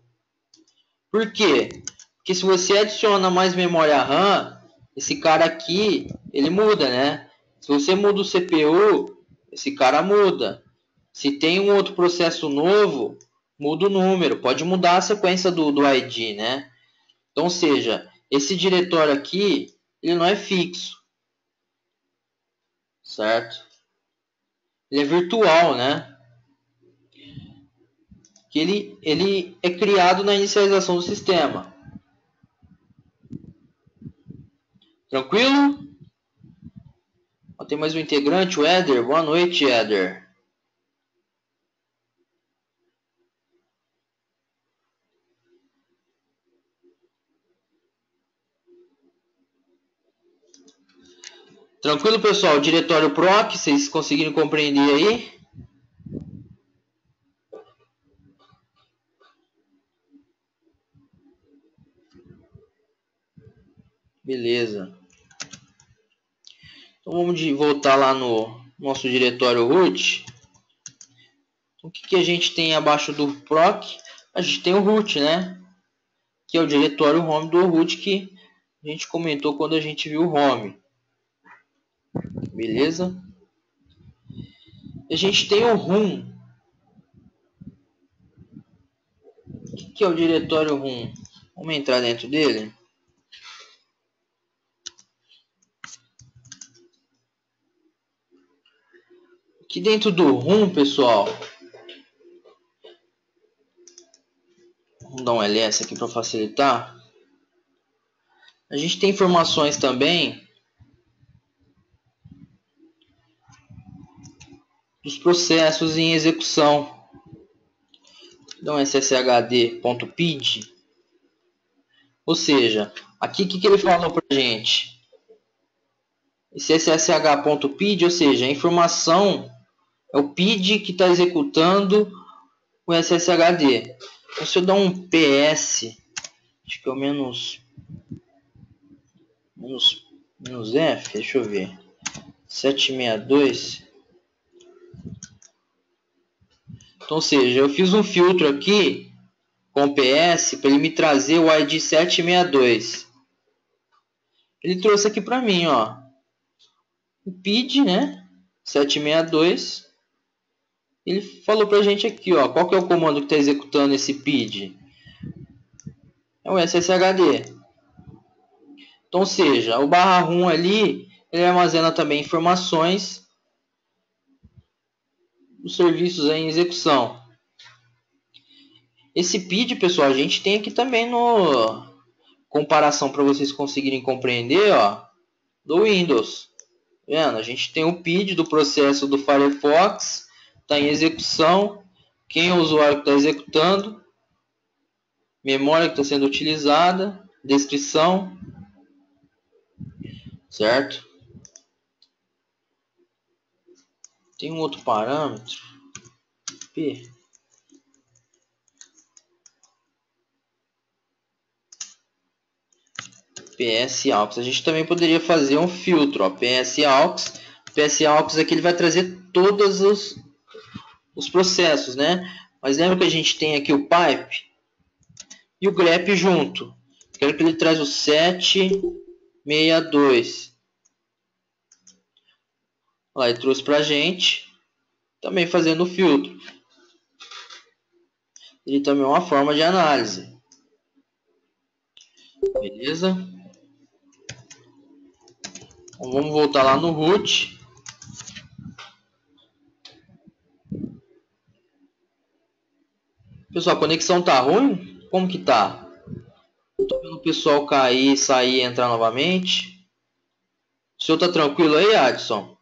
Por quê? Porque se você adiciona mais memória RAM, esse cara aqui, ele muda, né? Se você muda o CPU, esse cara muda. Se tem um outro processo novo, muda o número. Pode mudar a sequência do ID, né? Então, ou seja, esse diretório aqui, ele não é fixo. Certo? Ele é virtual, né? Que ele é criado na inicialização do sistema. Tranquilo? Ó, tem mais um integrante, o Éder. Boa noite, Éder. Tranquilo, pessoal? O diretório proc, vocês conseguiram compreender aí? Beleza. Então vamos voltar lá no nosso diretório root. Então, o que a gente tem abaixo do proc? A gente tem o root, né? Que é o diretório home do root que a gente comentou quando a gente viu o home. Beleza? A gente tem o room. O que é o diretório room? Vamos entrar dentro dele. Aqui dentro do room, pessoal, vamos dar um ls aqui para facilitar. A gente tem informações também dos processos em execução. Então, sshd.pid. Ou seja, aqui o que ele falou para a gente? Esse ssh.pid, ou seja, a informação é o PID que está executando o sshd. Então, se eu dar um ps, acho que é o menos F, deixa eu ver, 762. Então, ou seja, eu fiz um filtro aqui com o PS para ele me trazer o ID 762. Ele trouxe aqui para mim, ó, o PID, né, 762. Ele falou para a gente aqui, ó, qual que é o comando que está executando esse PID? É o sshd. Então, ou seja, o /room ali, ele armazena também informações dos serviços em execução. Esse PID, pessoal, a gente tem aqui também no comparação para vocês conseguirem compreender, ó, do Windows. Vendo? A gente tem o PID do processo do Firefox, está em execução, quem é o usuário que está executando, memória que está sendo utilizada, descrição, certo? Tem um outro parâmetro, P. PSAux. A gente também poderia fazer um filtro, ó, PSAux. PSAux aqui ele vai trazer todos os processos, né? Mas lembra que a gente tem aqui o pipe e o grep junto. Quero que ele traz o 762. Lá ele trouxe para a gente, também fazendo o filtro. Ele também é uma forma de análise. Beleza? Então, vamos voltar lá no root. Pessoal, a conexão tá ruim? Como que tá? Tô vendo o pessoal cair, sair e entrar novamente. O senhor tá tranquilo aí, Adson?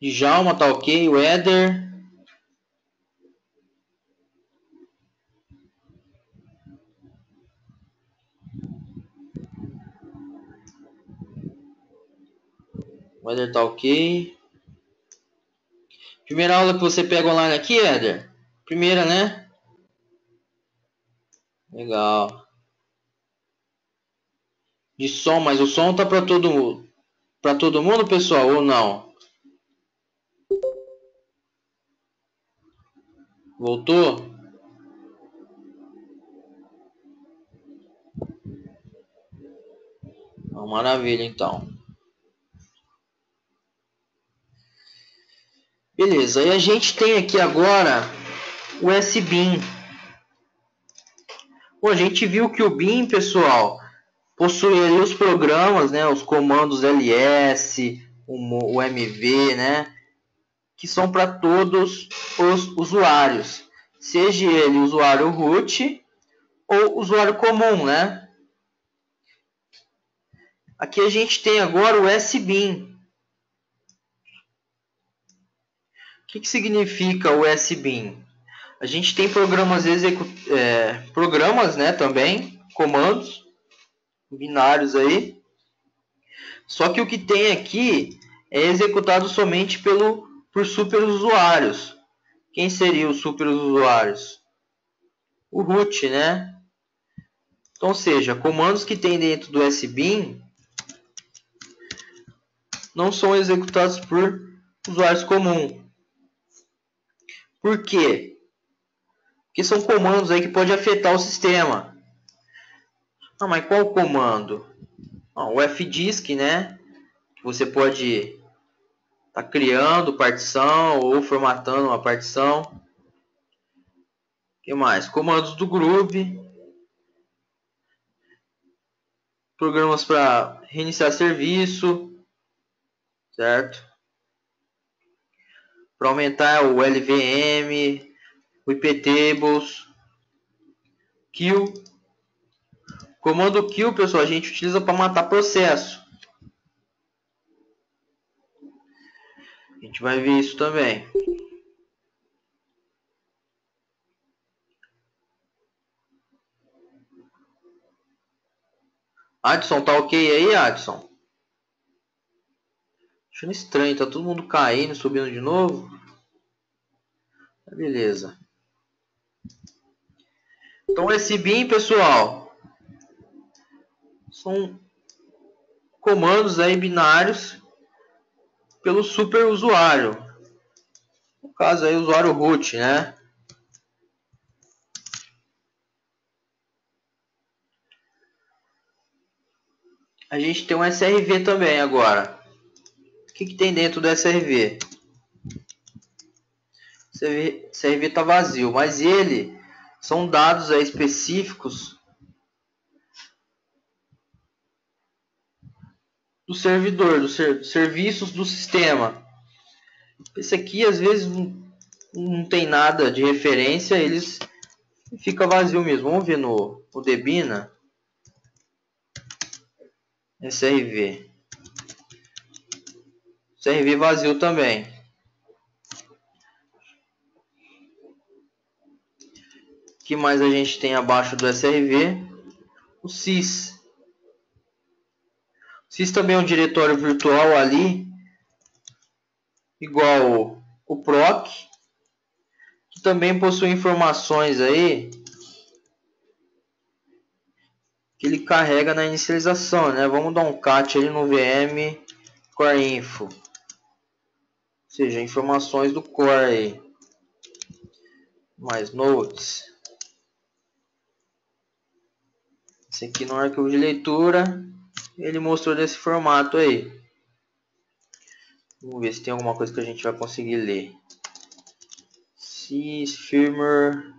Djalma tá ok, o Éder. O Éder tá ok. Primeira aula que você pega online aqui, Éder? Primeira, né? Legal. De som, mas o som tá para todo mundo, pessoal, ou não? Voltou? Maravilha, então. Beleza, e a gente tem aqui agora o SBIM. Bom, a gente viu que o BIM, pessoal, possui ali os programas, né, os comandos ls, o mv, né, que são para todos os usuários, seja ele usuário root ou usuário comum, né? Aqui a gente tem agora o SBIM. O que significa o SBIM? A gente tem programas programas, né, também, comandos binários aí. Só que o que tem aqui é executado somente por superusuários. Quem seriam os superusuários? O root, né? Então, ou seja, comandos que tem dentro do SBIM não são executados por usuários comuns. Por quê? Porque são comandos aí que podem afetar o sistema. Ah, mas qual comando? O fdisk, né? Você pode estar criando partição ou formatando uma partição. O que mais? Comandos do Groove. Programas para reiniciar serviço. Certo? Para aumentar o LVM, o iptables, kill. Comando kill, pessoal, a gente utiliza para matar processo. A gente vai ver isso também. Adson, tá ok aí, Adson? Achando estranho, tá todo mundo caindo, subindo de novo. Beleza. Então esse BIM, pessoal, são comandos aí binários pelo super usuário. No caso aí, o usuário root, né? A gente tem um SRV também agora. O que tem dentro do SRV? O SRV está vazio, mas ele são dados aí específicos do servidor, dos serviços do sistema. Esse aqui às vezes não tem nada de referência, eles fica vazio mesmo. Vamos ver no Debina. SRV. SRV vazio também. O que mais a gente tem abaixo do SRV? O sys. O sys também é um diretório virtual ali, igual o proc, que também possui informações aí que ele carrega na inicialização, né? Vamos dar um cat ali no VM core info, ou seja, informações do core aí. Mais notes. Esse aqui no arquivo de leitura ele mostrou desse formato aí. Vamos ver se tem alguma coisa que a gente vai conseguir ler. Sys firmware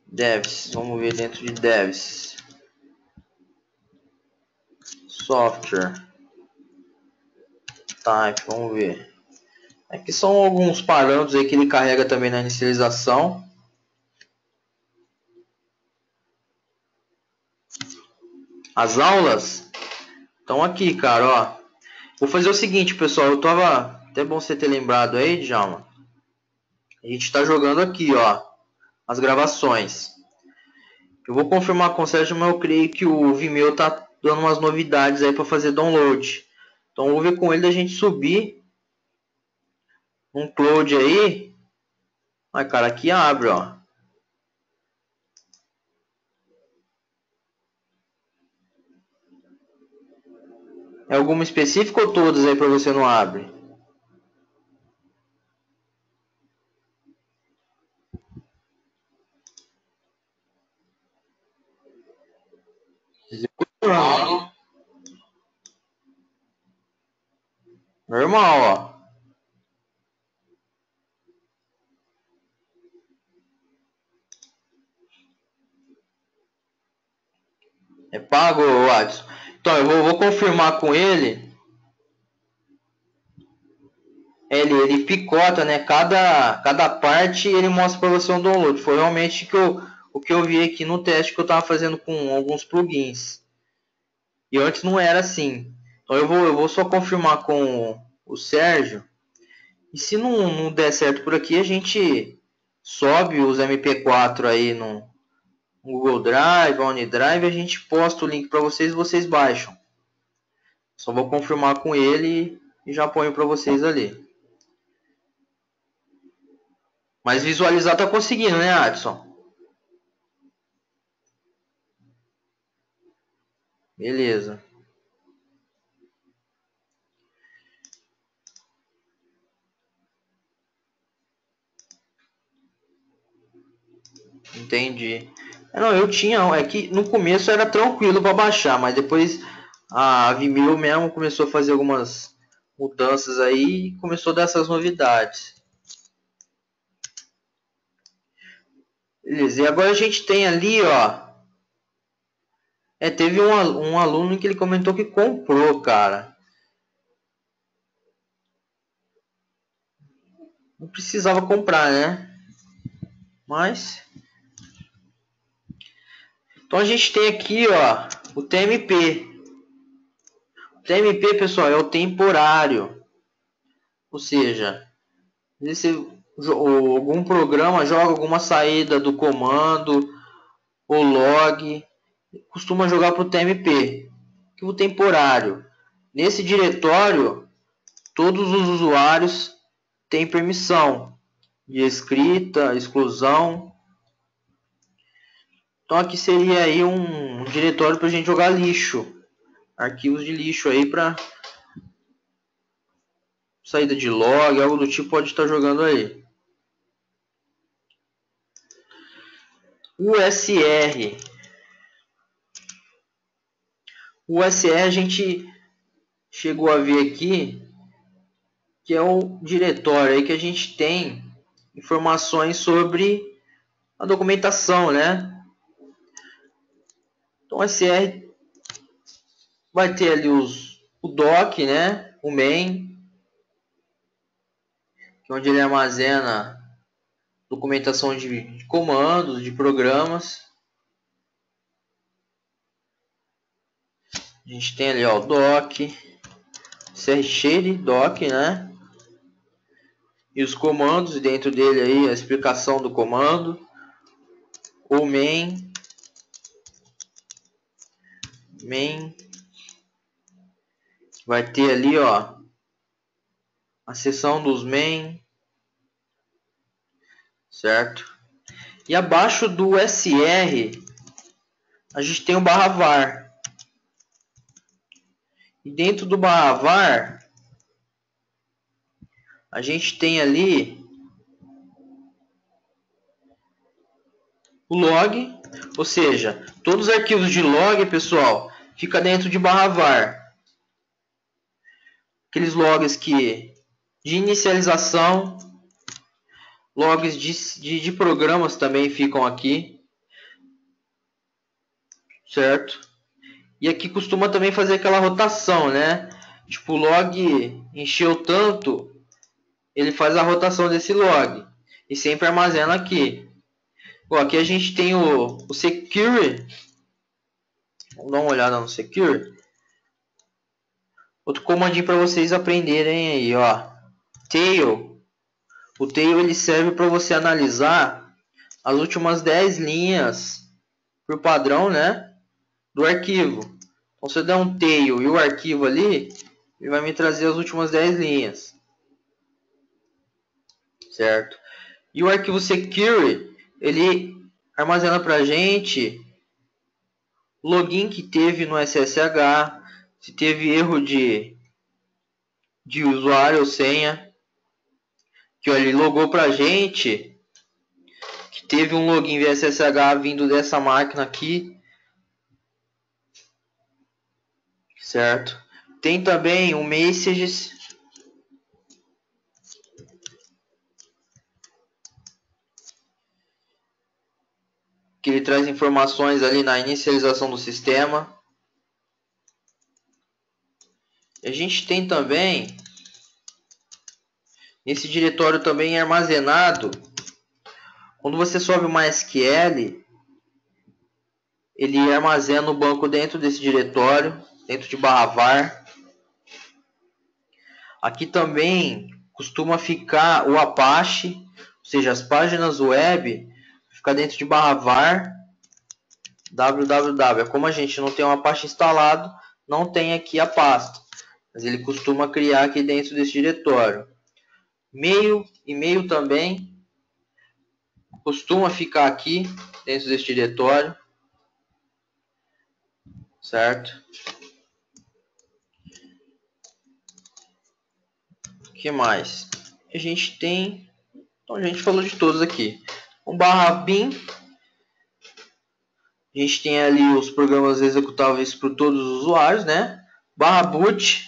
devs. Vamos ver dentro de devs. Software type. Vamos ver. Aqui são alguns parâmetros aí que ele carrega também na inicialização. As aulas estão aqui, cara, ó. Vou fazer o seguinte, pessoal. Eu tava... Até bom você ter lembrado aí, Djalma. A gente está jogando aqui, ó. As gravações. Eu vou confirmar com o Sérgio, mas eu creio que o Vimeo tá dando umas novidades aí para fazer download. Então eu vou ver com ele da gente subir um cloud aí. Ai, cara, aqui abre, ó. É alguma específica ou todas aí para você não abre? Executando. Normal, ó. É pago, Watson. Então eu vou confirmar com ele. Ele picota, né? Cada parte ele mostra para você um download. Foi realmente o que eu vi aqui no teste que eu estava fazendo com alguns plugins. E antes não era assim. Então eu vou só confirmar com o Sérgio. E se não der certo por aqui, a gente sobe os MP4 aí no Google Drive, OneDrive, a gente posta o link para vocês e vocês baixam. Só vou confirmar com ele e já ponho para vocês ali. Mas visualizar tá conseguindo, né, Adson? Beleza. Entendi. Não, eu tinha, é que no começo era tranquilo para baixar, mas depois a Vimeo mesmo começou a fazer algumas mudanças aí e começou a dar essas novidades. Beleza, e agora a gente tem ali, ó. Teve um aluno que ele comentou que comprou, cara. Não precisava comprar, né? Mas... Então a gente tem aqui, ó, o TMP. O TMP, pessoal, é o temporário. Ou seja, se algum programa joga alguma saída do comando ou log, costuma jogar para o TMP, que é o temporário. Nesse diretório, todos os usuários têm permissão de escrita, exclusão. Então aqui seria aí um diretório para a gente jogar lixo, arquivos de lixo aí para saída de log, algo do tipo pode estar jogando aí. USR. O USR a gente chegou a ver aqui que é o diretório aí que a gente tem informações sobre a documentação, né? Então o USR vai ter ali o doc, né? O main, que é onde ele armazena documentação de comandos, de programas. A gente tem ali, ó, o doc, CRShade, doc, né? E os comandos dentro dele aí, a explicação do comando. O main vai ter ali, ó, a seção dos main, certo? E abaixo do SR a gente tem o /var. E dentro do /var a gente tem ali o log, ou seja, todos os arquivos de log, pessoal, fica dentro de /var. Aqueles logs que de inicialização, logs de programas também ficam aqui, certo? E aqui costuma também fazer aquela rotação, né? Tipo, o log encheu tanto, ele faz a rotação desse log e sempre armazena aqui. Bom, aqui a gente tem o secure. Vamos dar uma olhada no secure. Outro comandinho para vocês aprenderem aí, ó. Tail. O tail ele serve para você analisar as últimas 10 linhas por padrão, né, do arquivo. Então, se eu der um tail e o arquivo ali, ele vai me trazer as últimas 10 linhas, certo? E o arquivo secure, ele armazena para a gente o login que teve no SSH, se teve erro de usuário ou senha, que ele logou para a gente que teve um login via SSH vindo dessa máquina aqui, certo? Tem também o Messages, que ele traz informações ali na inicialização do sistema. A gente tem também, nesse diretório também é armazenado, quando você sobe o MySQL, ele armazena o banco dentro desse diretório, dentro de /var. Aqui também costuma ficar o Apache, ou seja, as páginas web, fica dentro de /var www. Como a gente não tem um Apache instalado, não tem aqui a pasta, mas ele costuma criar aqui dentro desse diretório. E-mail também costuma ficar aqui dentro desse diretório, certo? O que mais? A gente tem, então a gente falou de todos aqui. O /bin, a gente tem ali os programas executáveis para todos os usuários, né? /boot,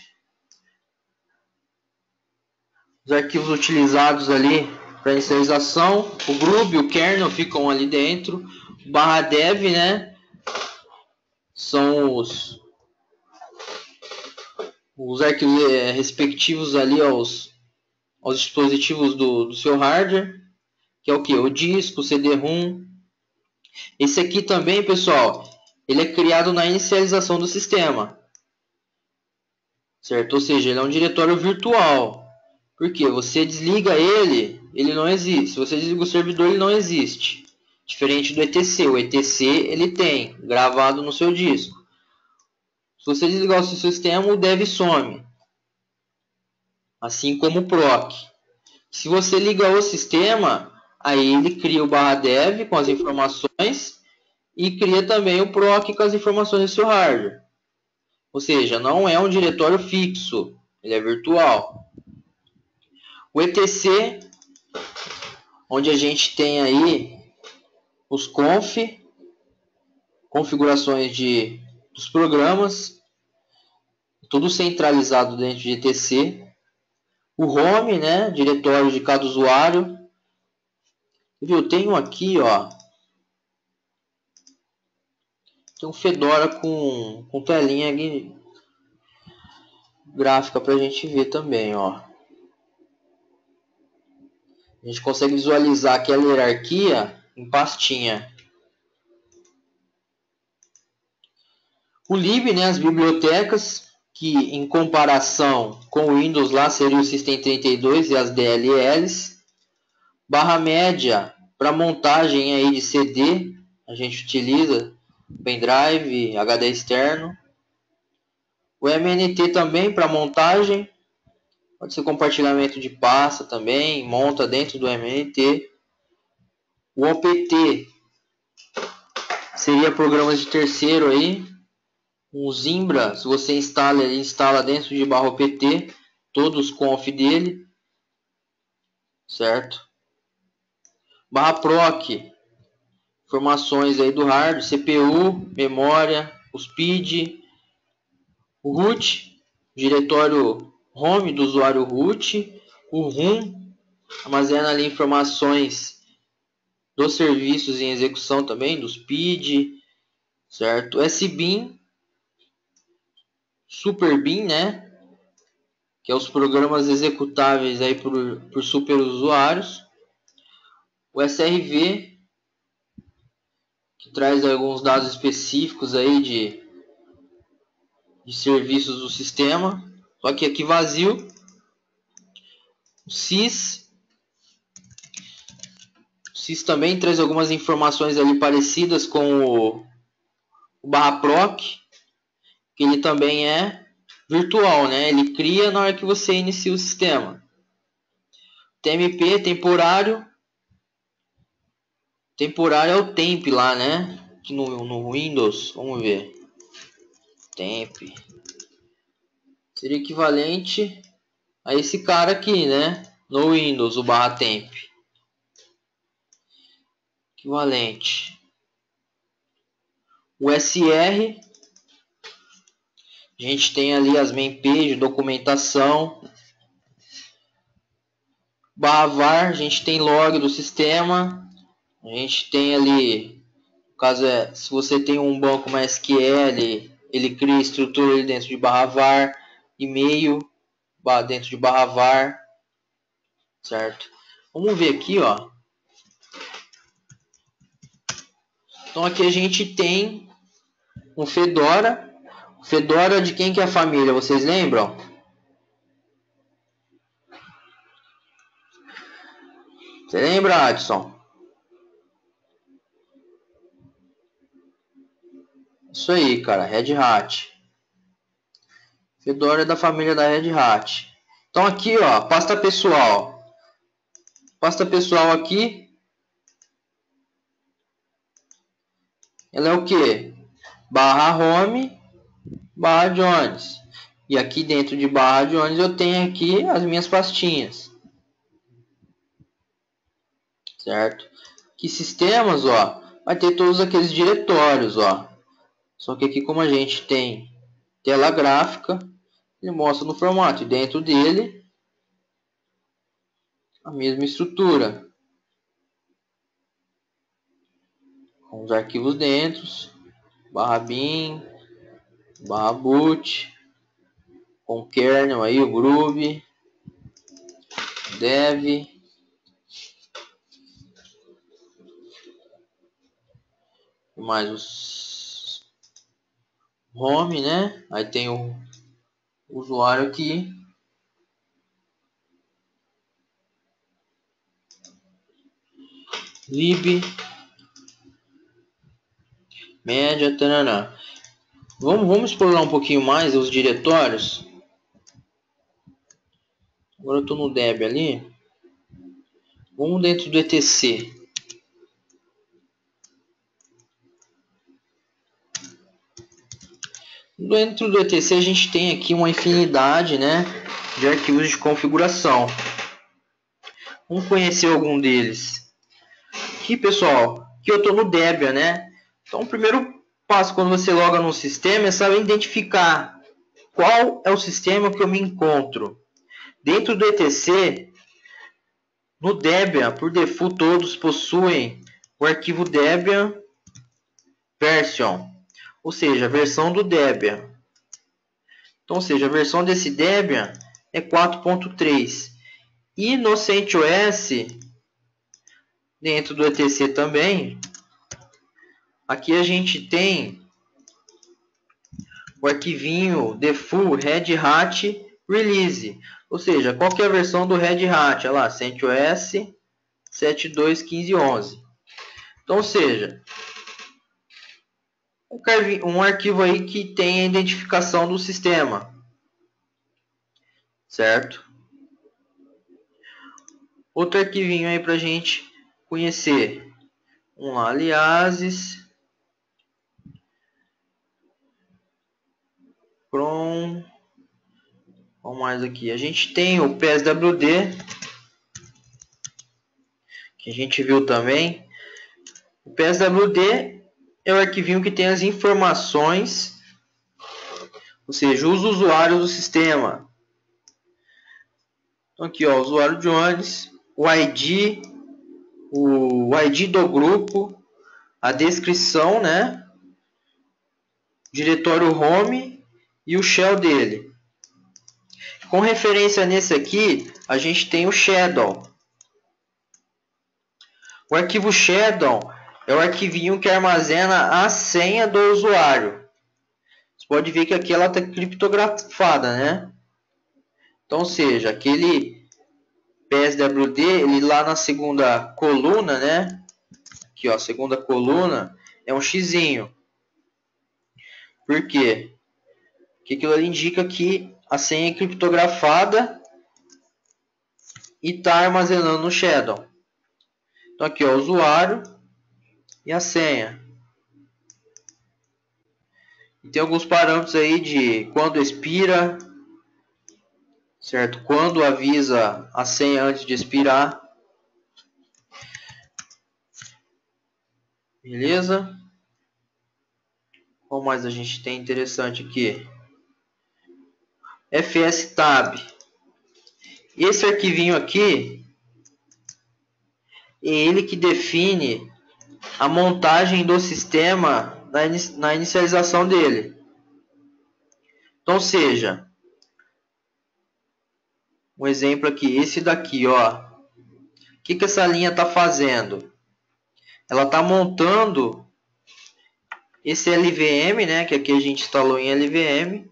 os arquivos utilizados ali para inicialização, o Grub, o kernel ficam ali dentro, /dev, né? São os arquivos respectivos ali aos dispositivos do seu hardware, que é o que? O disco, o CD-ROM. Esse aqui também, pessoal, ele é criado na inicialização do sistema, certo? Ou seja, ele é um diretório virtual. Porque você desliga ele, ele não existe. Se você desliga o servidor, ele não existe. Diferente do etc. O etc ele tem gravado no seu disco. Se você desligar o seu sistema, o dev some. Assim como o proc. Se você liga o sistema, aí ele cria o /dev com as informações e cria também o proc com as informações do seu hardware. Ou seja, não é um diretório fixo, ele é virtual. O etc, onde a gente tem aí os configurações dos programas, tudo centralizado dentro de etc. O home, né, diretório de cada usuário. Eu tenho aqui, ó, tem um Fedora com telinha gráfica para a gente ver também, ó. A gente consegue visualizar aquela hierarquia em pastinha. O lib, né, as bibliotecas, que em comparação com o Windows lá seria o System32 e as DLLs. /média para montagem aí de CD, a gente utiliza pendrive, HD externo. O MNT também para montagem, pode ser compartilhamento de pasta também, monta dentro do MNT. O OPT seria programas de terceiro aí. O Zimbra, se você instala, ele instala dentro de /opt, todos os conf dele, certo? /proc, informações aí do hardware, CPU, memória, os PID, o root, diretório home do usuário root, o RUM, armazena ali informações dos serviços em execução também, dos PID, certo? SBIN, SuperBIN, né? Que é os programas executáveis aí por super usuários. O SRV, que traz alguns dados específicos aí de serviços do sistema, só que aqui vazio. O sys também traz algumas informações ali parecidas com o /proc, que ele também é virtual, né? Ele cria na hora que você inicia o sistema. TMP, temporário é o temp lá, né? Aqui no Windows, vamos ver. Temp seria equivalente a esse cara aqui, né? No Windows, o /temp. Equivalente. O SR A gente tem ali as main page, documentação. /var, a gente tem log do sistema. A gente tem ali, no caso se você tem um banco MySQL, ele cria estrutura ali dentro de /var, e-mail dentro de /var, certo? Vamos ver aqui, ó. Então aqui a gente tem um Fedora. O Fedora de quem que é a família? Vocês lembram? Você lembra, Adson? Isso aí, cara, Red Hat. Fedora é da família da Red Hat. Então aqui, ó, pasta pessoal. Pasta pessoal aqui, ela é o que? /home, /jones. E aqui dentro de /jones eu tenho aqui as minhas pastinhas. Certo? Que sistemas, ó, vai ter todos aqueles diretórios, ó. Só que aqui, como a gente tem tela gráfica, ele mostra no formato. E dentro dele, a mesma estrutura. Com os arquivos dentro, /bin, /boot, com kernel aí, o groove, dev. Mais os home, né? Aí tem o usuário aqui. Lib, média, tanana. Vamos explorar um pouquinho mais os diretórios. Agora eu estou no deb ali. Vamos dentro do etc. Dentro do etc a gente tem aqui uma infinidade, né, de arquivos de configuração. Vamos conhecer algum deles. Aqui, pessoal, aqui eu estou no Debian, né? Então o primeiro passo quando você loga no sistema é saber identificar qual é o sistema que eu me encontro. Dentro do etc, no Debian, por default, todos possuem o arquivo Debian version, ou seja, a versão do Debian. Então, ou seja, a versão desse Debian é 4.3. E no CentOS, dentro do etc também, aqui a gente tem o arquivinho default Red Hat Release. Ou seja, qual que é a versão do Red Hat? Olha lá, CentOS 7.2.15.11. Então, ou seja, um arquivo aí que tem a identificação do sistema, certo? Outro arquivinho aí para a gente conhecer. Vamos lá, aliases, cron. Vamos mais aqui. A gente tem o PSWD, que a gente viu também. O PSWD é o arquivinho que tem as informações, ou seja, os usuários do sistema. Então aqui, ó, usuário Jones, o ID do grupo, a descrição, né? Diretório home e o shell dele. Com referência nesse aqui, a gente tem o shadow. O arquivo shadow é o arquivinho que armazena a senha do usuário. Você pode ver que aqui ela está criptografada, né? Então, ou seja, aquele PSWD, ele lá na segunda coluna, né? Aqui, ó, segunda coluna é um xizinho. Por quê? Porque aquilo ali indica que a senha é criptografada e está armazenando no shadow. Então aqui, ó, o usuário e a senha. E tem alguns parâmetros aí de quando expira, certo? Quando avisa a senha antes de expirar. Beleza? Qual mais a gente tem interessante aqui? fstab. Esse arquivinho aqui é ele que define a montagem do sistema na inicialização dele. Então, seja, um exemplo aqui, esse daqui, ó. O que essa linha está fazendo? Ela está montando esse LVM, né, que aqui a gente instalou em LVM,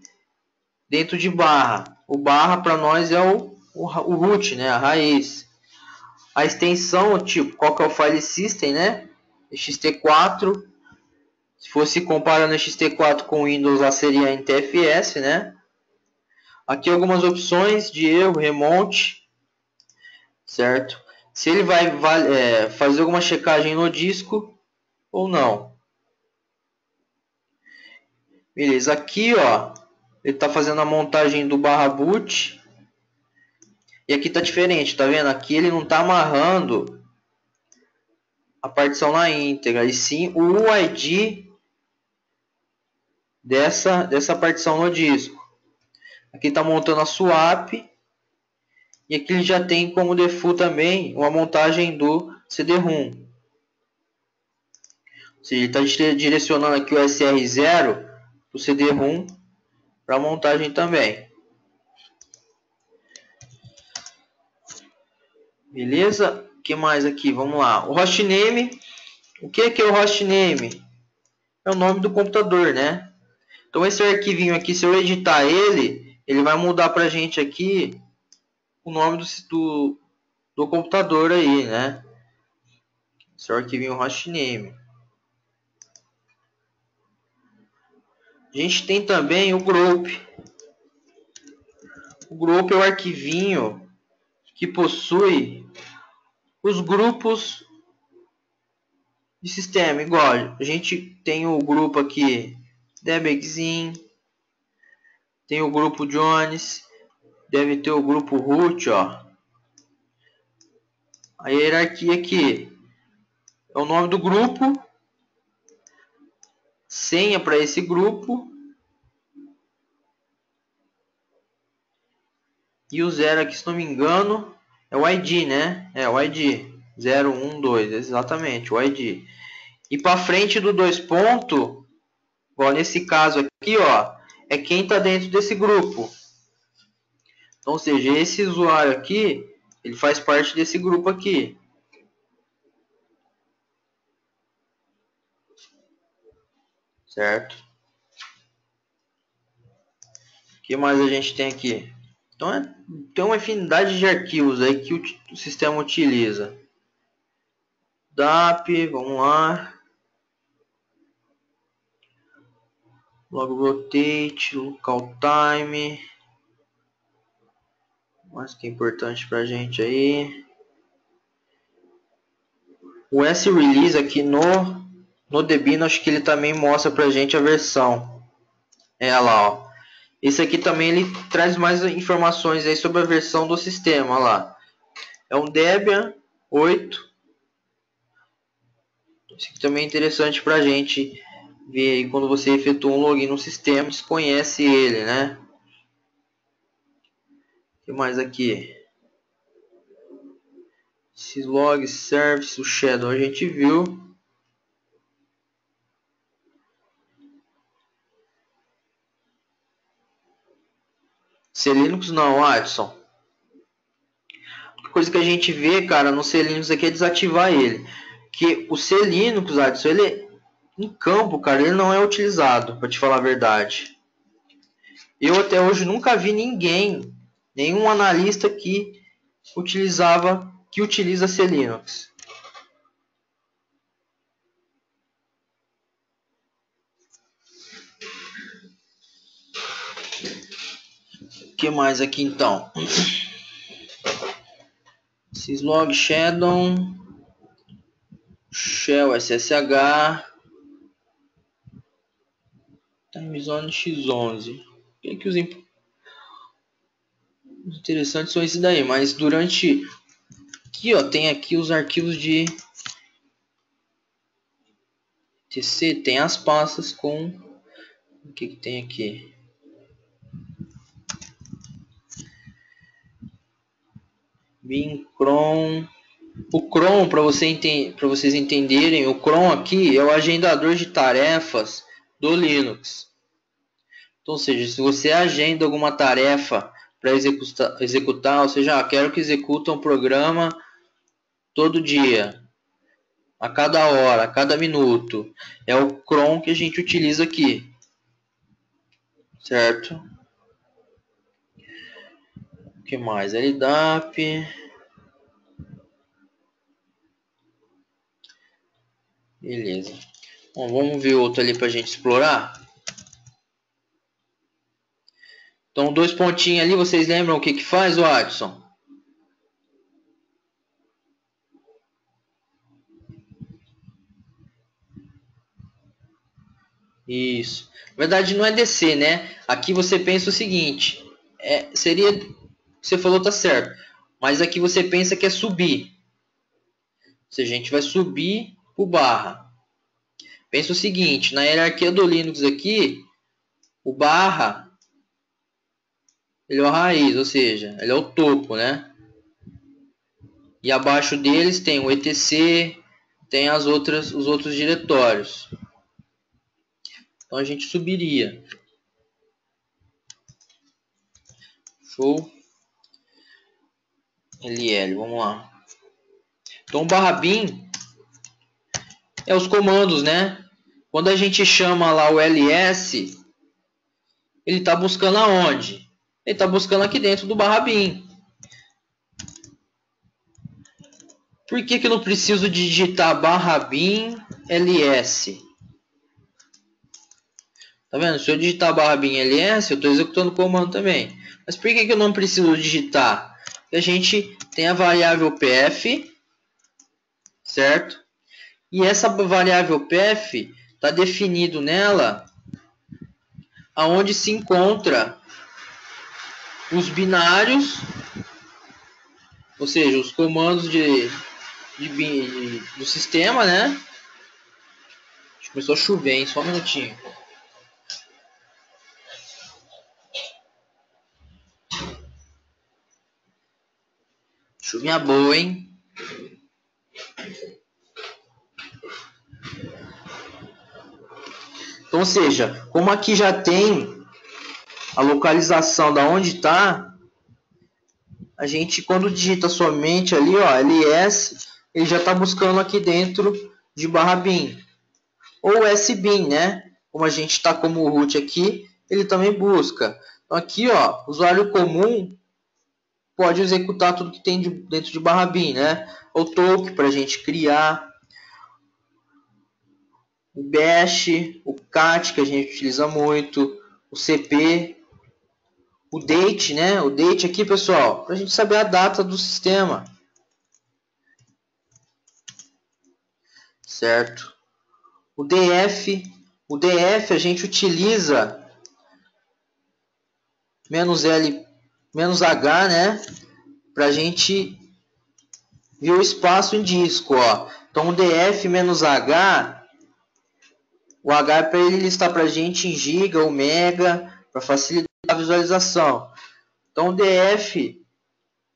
dentro de barra. O barra para nós é o root, né, a raiz. A extensão, tipo, qual que é o file system, né? xt4. Se fosse comparando xt4 com Windows, lá seria NTFS, né? Aqui algumas opções de erro, remonte, certo? Se ele vai fazer alguma checagem no disco ou não. Beleza, aqui ó, ele está fazendo a montagem do barra boot. E aqui tá diferente, tá vendo? Aqui ele não está amarrando a partição na íntegra, e sim o UID dessa partição no disco. Aqui está montando a swap. E aqui ele já tem como default também uma montagem do CD-ROM. Ou seja, ele está direcionando aqui o SR0 para o CD-ROM para montagem também. Beleza? O que mais aqui? Vamos lá. O hostname. O que é o hostname? É o nome do computador, né? Então esse arquivinho aqui, se eu editar ele vai mudar para a gente aqui o nome do computador aí, né? Esse é o arquivinho hostname. A gente tem também o group. O group é o arquivinho que possui os grupos de sistema. Igual, a gente tem o grupo aqui Debexin, tem o grupo Jones, deve ter o grupo root, ó. A hierarquia aqui é o nome do grupo, senha para esse grupo e o 0 aqui, se não me engano, é o ID, né? É o ID 0, 1, 2, exatamente, o ID. E para frente do 2 pontos, igual nesse caso aqui, ó, é quem está dentro desse grupo. Então, ou seja, esse usuário aqui, ele faz parte desse grupo aqui. Certo? O que mais a gente tem aqui? Então, tem uma infinidade de arquivos aí que o sistema utiliza. DAP, vamos lá. Log rotate, local time. Mais que é importante pra gente aí. O S-Release aqui no Debian, acho que ele também mostra pra gente a versão. É lá, ó. Esse aqui também ele traz mais informações aí sobre a versão do sistema, ó lá. É um Debian 8. Isso aqui também é interessante pra gente ver aí quando você efetua um login no sistema, desconhece ele, né? O que mais aqui? Syslog, Service, o Shadow a gente viu. C Linux não, Adson. A coisa que a gente vê, cara, no C Linux aqui é desativar ele. Que o C Linux, Adson, ele em campo, cara, ele não é utilizado, para te falar a verdade. Eu até hoje nunca vi ninguém, nenhum analista que utiliza C Linux. O que mais aqui então? Syslog, Shadow, Shell, SSH, Timezone X11. O que os interessantes são esses daí, mas durante aqui, ó, tem aqui os arquivos de TC, tem as pastas com o que tem aqui? bin cron. O cron, para vocês entenderem, o cron aqui é o agendador de tarefas do Linux. Então, ou seja, se você agenda alguma tarefa para executar, ou seja, quero que execute um programa todo dia, a cada hora, a cada minuto, é o cron que a gente utiliza aqui, certo? O que mais? LDAP. Beleza. Bom, vamos ver outro ali para a gente explorar. Então, dois pontinhos ali, vocês lembram o que que faz, Watson? Isso. Na verdade, não é descer, né? Aqui você pensa o seguinte: seria, você falou tá certo, mas aqui você pensa que é subir. Ou seja, a gente vai subir o barra. Pensa o seguinte: na hierarquia do Linux aqui, o barra ele é a raiz, ou seja, ele é o topo, né? E abaixo deles tem o etc, tem os outros diretórios. Então a gente subiria. Show. LL, vamos lá. Então barra bin é os comandos, né? Quando a gente chama lá o ls, ele está buscando aonde? Ele está buscando aqui dentro do barra bin. Por que eu não preciso digitar barra bin ls? Tá vendo? Se eu digitar barra bin ls, eu estou executando o comando também. Mas por que eu não preciso digitar? Porque a gente tem a variável pf, certo? E essa variável pf está definido nela aonde se encontra os binários, ou seja, os comandos do sistema, né? Começou a chover, hein? Só um minutinho. Chuvinha boa, hein? Então, ou seja, como aqui já tem a localização da onde está, a gente, quando digita somente ali, ó, ls, ele já está buscando aqui dentro de barra bin. Ou sbin, né? Como a gente está como root aqui, ele também busca. Então, aqui, ó, usuário comum pode executar tudo que tem dentro de barra bin, né? O token para a gente criar, o bash, o cat que a gente utiliza muito, o cp, o date, né? O date aqui, pessoal, para a gente saber a data do sistema, certo? O df a gente utiliza "-l", "-h", né? Para a gente ver o espaço em disco, ó. Então o df-h, o h é para ele listar para a gente em giga ou mega, para facilitar a visualização. Então o df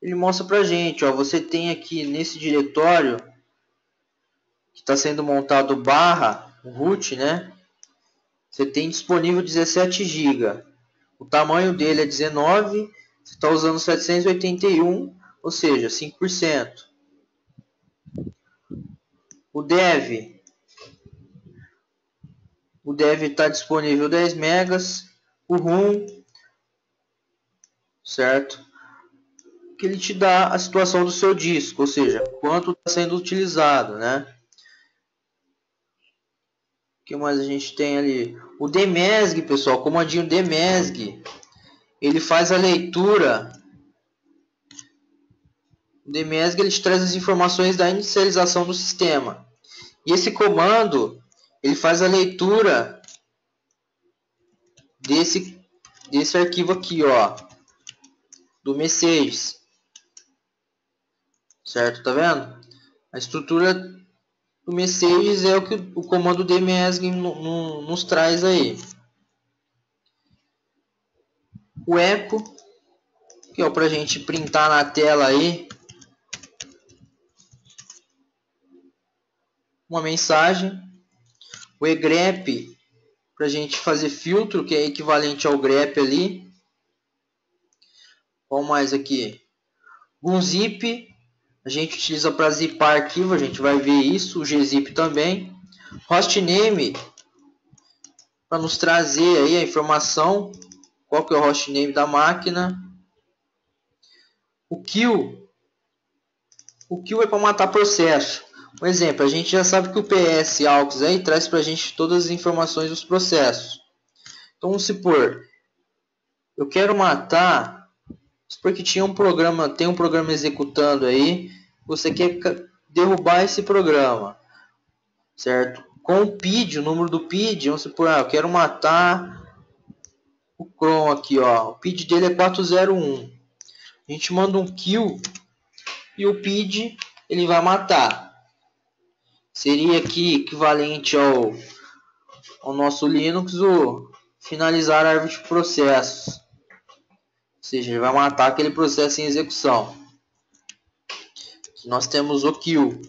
ele mostra para a gente, ó, você tem aqui nesse diretório que está sendo montado barra o root, né? Você tem disponível 17 GB. O tamanho dele é 19, você está usando 781, ou seja, 5%. O dev está disponível 10 megas. O ROM, certo? Que ele te dá a situação do seu disco, ou seja, quanto está sendo utilizado, né? O que mais a gente tem ali? O dmesg, pessoal, o comandinho dmesg, ele faz a leitura. O dmesg ele te traz as informações da inicialização do sistema. E esse comando ele faz a leitura desse arquivo aqui, ó, do messages, certo? Tá vendo? A estrutura do messages é o que o comando dmesg nos traz aí. O echo, que é para a gente printar na tela aí uma mensagem. O egrep para a gente fazer filtro, que é equivalente ao grep ali. Qual mais aqui? Um zip, a gente utiliza para zipar arquivo, a gente vai ver isso. O gzip também. Hostname, para nos trazer aí a informação, qual que é o hostname da máquina. O kill é para matar processo. Um exemplo, a gente já sabe que o PS AUX aí traz para a gente todas as informações dos processos. Então vamos supor, eu quero matar, porque tem um programa executando aí, você quer derrubar esse programa, certo? Com o PID, o número do PID, vamos supor, eu quero matar o Chrome aqui, ó, o PID dele é 401. A gente manda um kill e o PID ele vai matar. Seria aqui equivalente ao nosso Linux o finalizar a árvore de processos. Ou seja, ele vai matar aquele processo em execução. Nós temos o kill.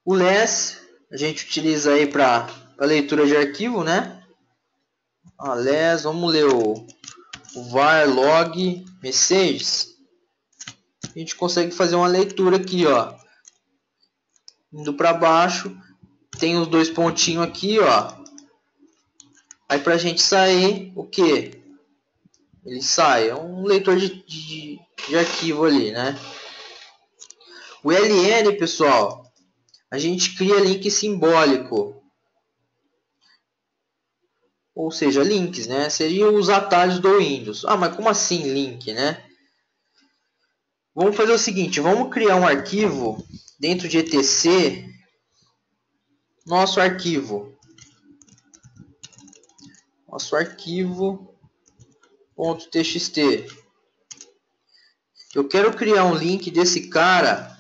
O less a gente utiliza aí para leitura de arquivo, né? Less, vamos ler o var log messages. A gente consegue fazer uma leitura aqui, ó. Indo para baixo, tem os dois pontinhos aqui, ó. Aí para a gente sair, o que? Ele sai, é um leitor de arquivo ali, né? O LN, pessoal, a gente cria link simbólico. Ou seja, links, né? Seriam os atalhos do Windows. Mas como assim link, né? Vamos fazer o seguinte, vamos criar um arquivo dentro de etc. Nosso arquivo .txt. Eu quero criar um link desse cara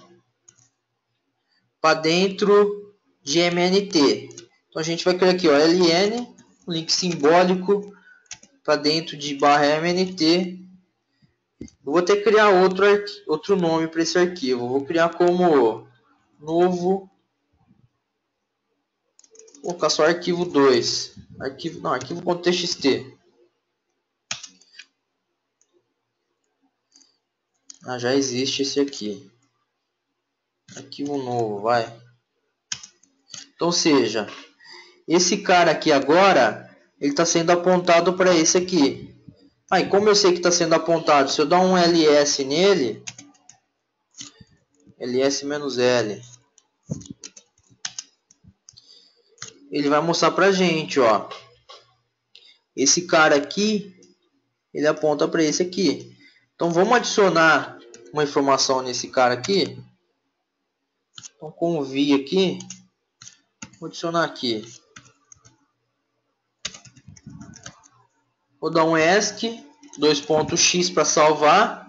para dentro de MNT. Então a gente vai criar aqui, ó, LN, um link simbólico para dentro de /MNT. Eu vou ter que criar outro nome para esse arquivo. Eu vou criar como novo. Vou colocar só arquivo 2. Arquivo.txt. Já existe esse aqui. Arquivo novo, vai. Então, seja, esse cara aqui agora, ele está sendo apontado para esse aqui. E como eu sei que está sendo apontado, se eu dar um ls nele, ls-l, ele vai mostrar para a gente, ó. Esse cara aqui, ele aponta para esse aqui. Então, vamos adicionar uma informação nesse cara aqui. Então, com o vi aqui, vou adicionar aqui. Vou dar um ESC, 2.x para salvar.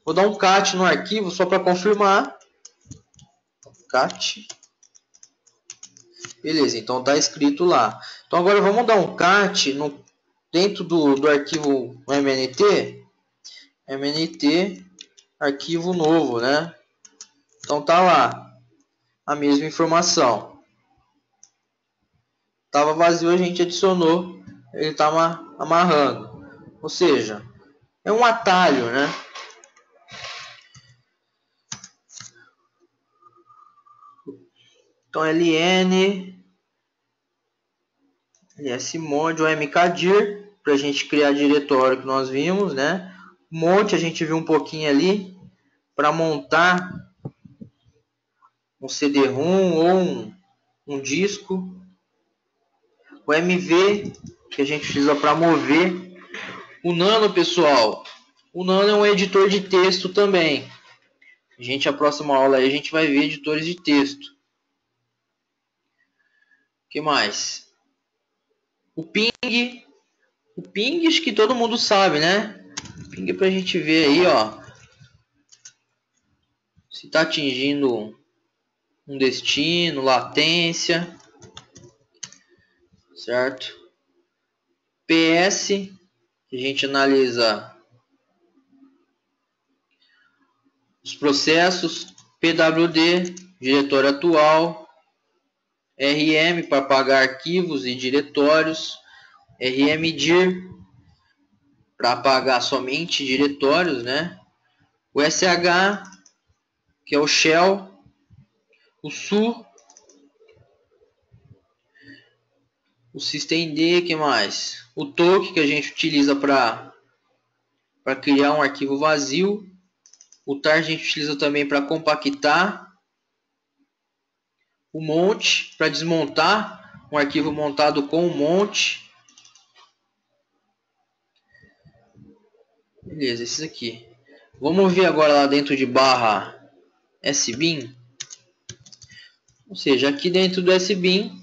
Vou dar um cat no arquivo só para confirmar. Cat. Beleza, então está escrito lá. Então agora vamos dar um cat dentro do arquivo MNT. MNT, arquivo novo, né? Então tá lá a mesma informação. Estava vazio, a gente adicionou, ele está amarrando. Ou seja, é um atalho, né? Então ln smod ou mkdir para a gente criar diretório que nós vimos, né? Monte a gente viu um pouquinho ali para montar um CD-ROM ou um disco. O MV que a gente utiliza para mover. O Nano, pessoal, o Nano é um editor de texto também. A próxima aula aí a gente vai ver editores de texto. O que mais? O ping acho que todo mundo sabe, né? O ping é para a gente ver aí, ó, se está atingindo um destino, latência, certo? PS, que a gente analisa os processos, pwd, diretório atual, rm para apagar arquivos e diretórios, rmdir para apagar somente diretórios, né? O sh, que é o shell, o su, o systemd, que mais? O toque, que a gente utiliza para criar um arquivo vazio. O tar a gente utiliza também para compactar. O mount para desmontar um arquivo montado com o mount. Beleza, esses aqui. Vamos ver agora lá dentro de barra sbin. Ou seja, aqui dentro do sbin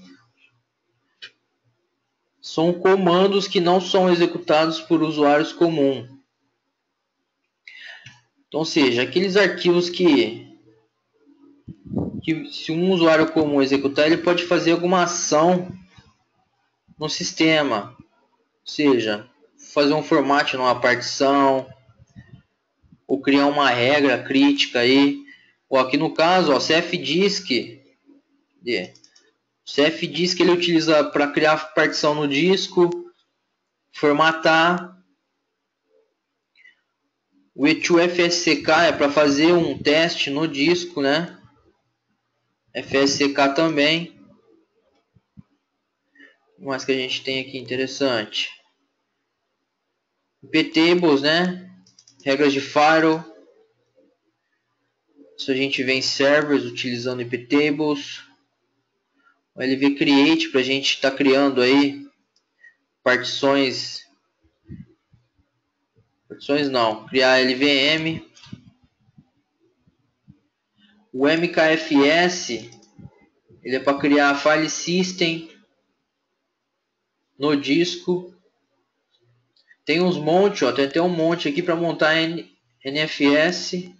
são comandos que não são executados por usuários comuns. Então, ou seja, aqueles arquivos que se um usuário comum executar, ele pode fazer alguma ação no sistema. Ou seja, fazer um formato numa partição, ou criar uma regra crítica aí. Ou aqui no caso, ó, cfdisk. cfdisk ele utiliza para criar partição no disco, formatar. O e2fsck é para fazer um teste no disco, né? fsck também. O que mais que a gente tem aqui interessante? iptables, né? Regras de firewall. Se a gente vê em servers utilizando iptables. O lv create para a gente estar criando aí partições. Partições não, criar lvm. O mkfs ele é para criar file system no disco. Tem uns montes, ó, tem até um monte aqui para montar NFS. O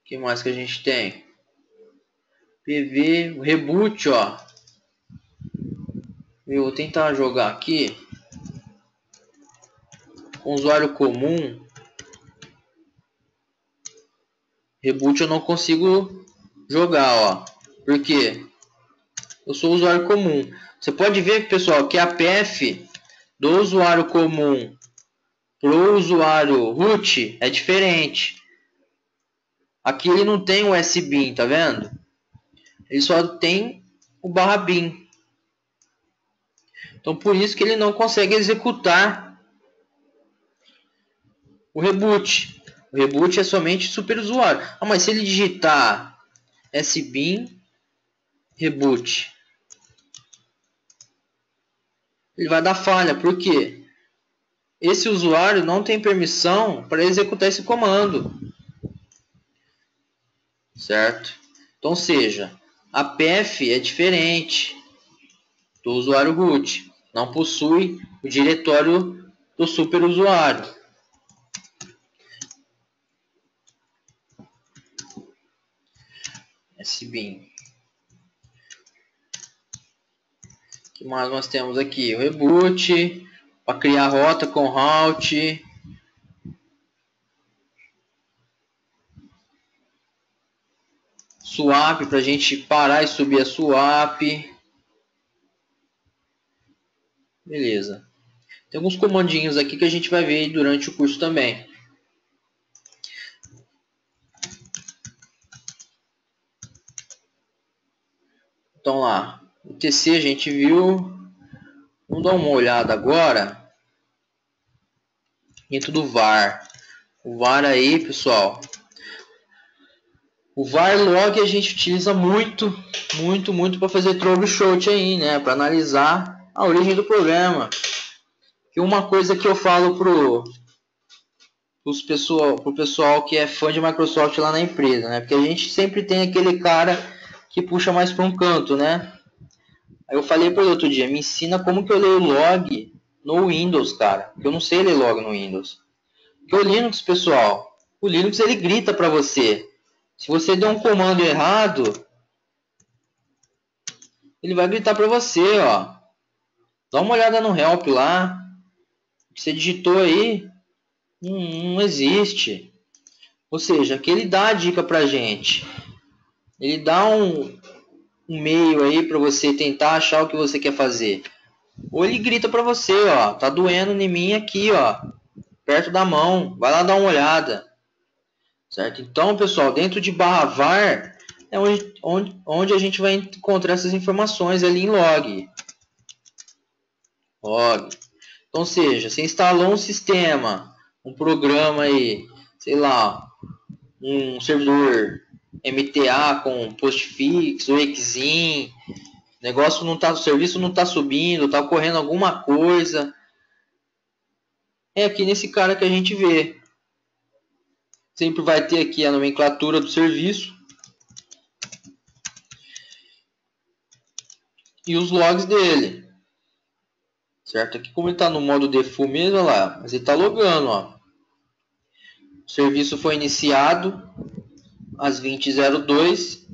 que mais que a gente tem? PV, o reboot, ó. Eu vou tentar jogar aqui com usuário comum. Reboot eu não consigo jogar, ó. Por quê? Eu sou usuário comum. Você pode ver, pessoal, que a path do usuário comum pro usuário root é diferente. Aqui ele não tem o sbin, tá vendo? Ele só tem o /bin. Então por isso que ele não consegue executar o reboot. O reboot é somente superusuário. Ah, mas se ele digitar sbin reboot, ele vai dar falha. Por quê? Esse usuário não tem permissão para executar esse comando. Certo? Então, seja, a path é diferente do usuário root. Não possui o diretório do superusuário. Sbin. O que mais nós temos aqui? O reboot. Para criar rota com route. Swap para a gente parar e subir a swap. Beleza. Tem alguns comandinhos aqui que a gente vai ver durante o curso também. Então lá, o TC a gente viu. Vamos dar uma olhada agora dentro do var. O var aí, pessoal. O var log a gente utiliza muito para fazer troubleshoot aí, né? Para analisar a origem do problema. E uma coisa que eu falo pro pessoal que é fã de Microsoft lá na empresa, né? Porque a gente sempre tem aquele cara que puxa mais para um canto, né? Aí eu falei para ele outro dia, me ensina como que eu leio log no Windows, cara. Porque eu não sei ler log no Windows. Porque o Linux, pessoal, o Linux ele grita para você. Se você der um comando errado, ele vai gritar para você, ó. Dá uma olhada no help lá. O que você digitou aí não existe. Ou seja, aqui ele dá a dica pra gente. Ele dá um meio aí para você tentar achar o que você quer fazer. Ou ele grita para você, ó, tá doendo em mim aqui, ó, perto da mão, vai lá dar uma olhada. Certo? Então, pessoal, dentro de /var é onde a gente vai encontrar essas informações ali em log. Log. Então, seja, você instalou um sistema, um programa aí, sei lá, um servidor MTA com postfix ou exim, negócio não tá, o serviço não está subindo, está ocorrendo alguma coisa. É aqui nesse cara que a gente vê. Sempre vai ter aqui a nomenclatura do serviço e os logs dele. Certo? Aqui como ele está no modo default mesmo, olha lá, mas ele está logando, ó. O serviço foi iniciado às 20h02,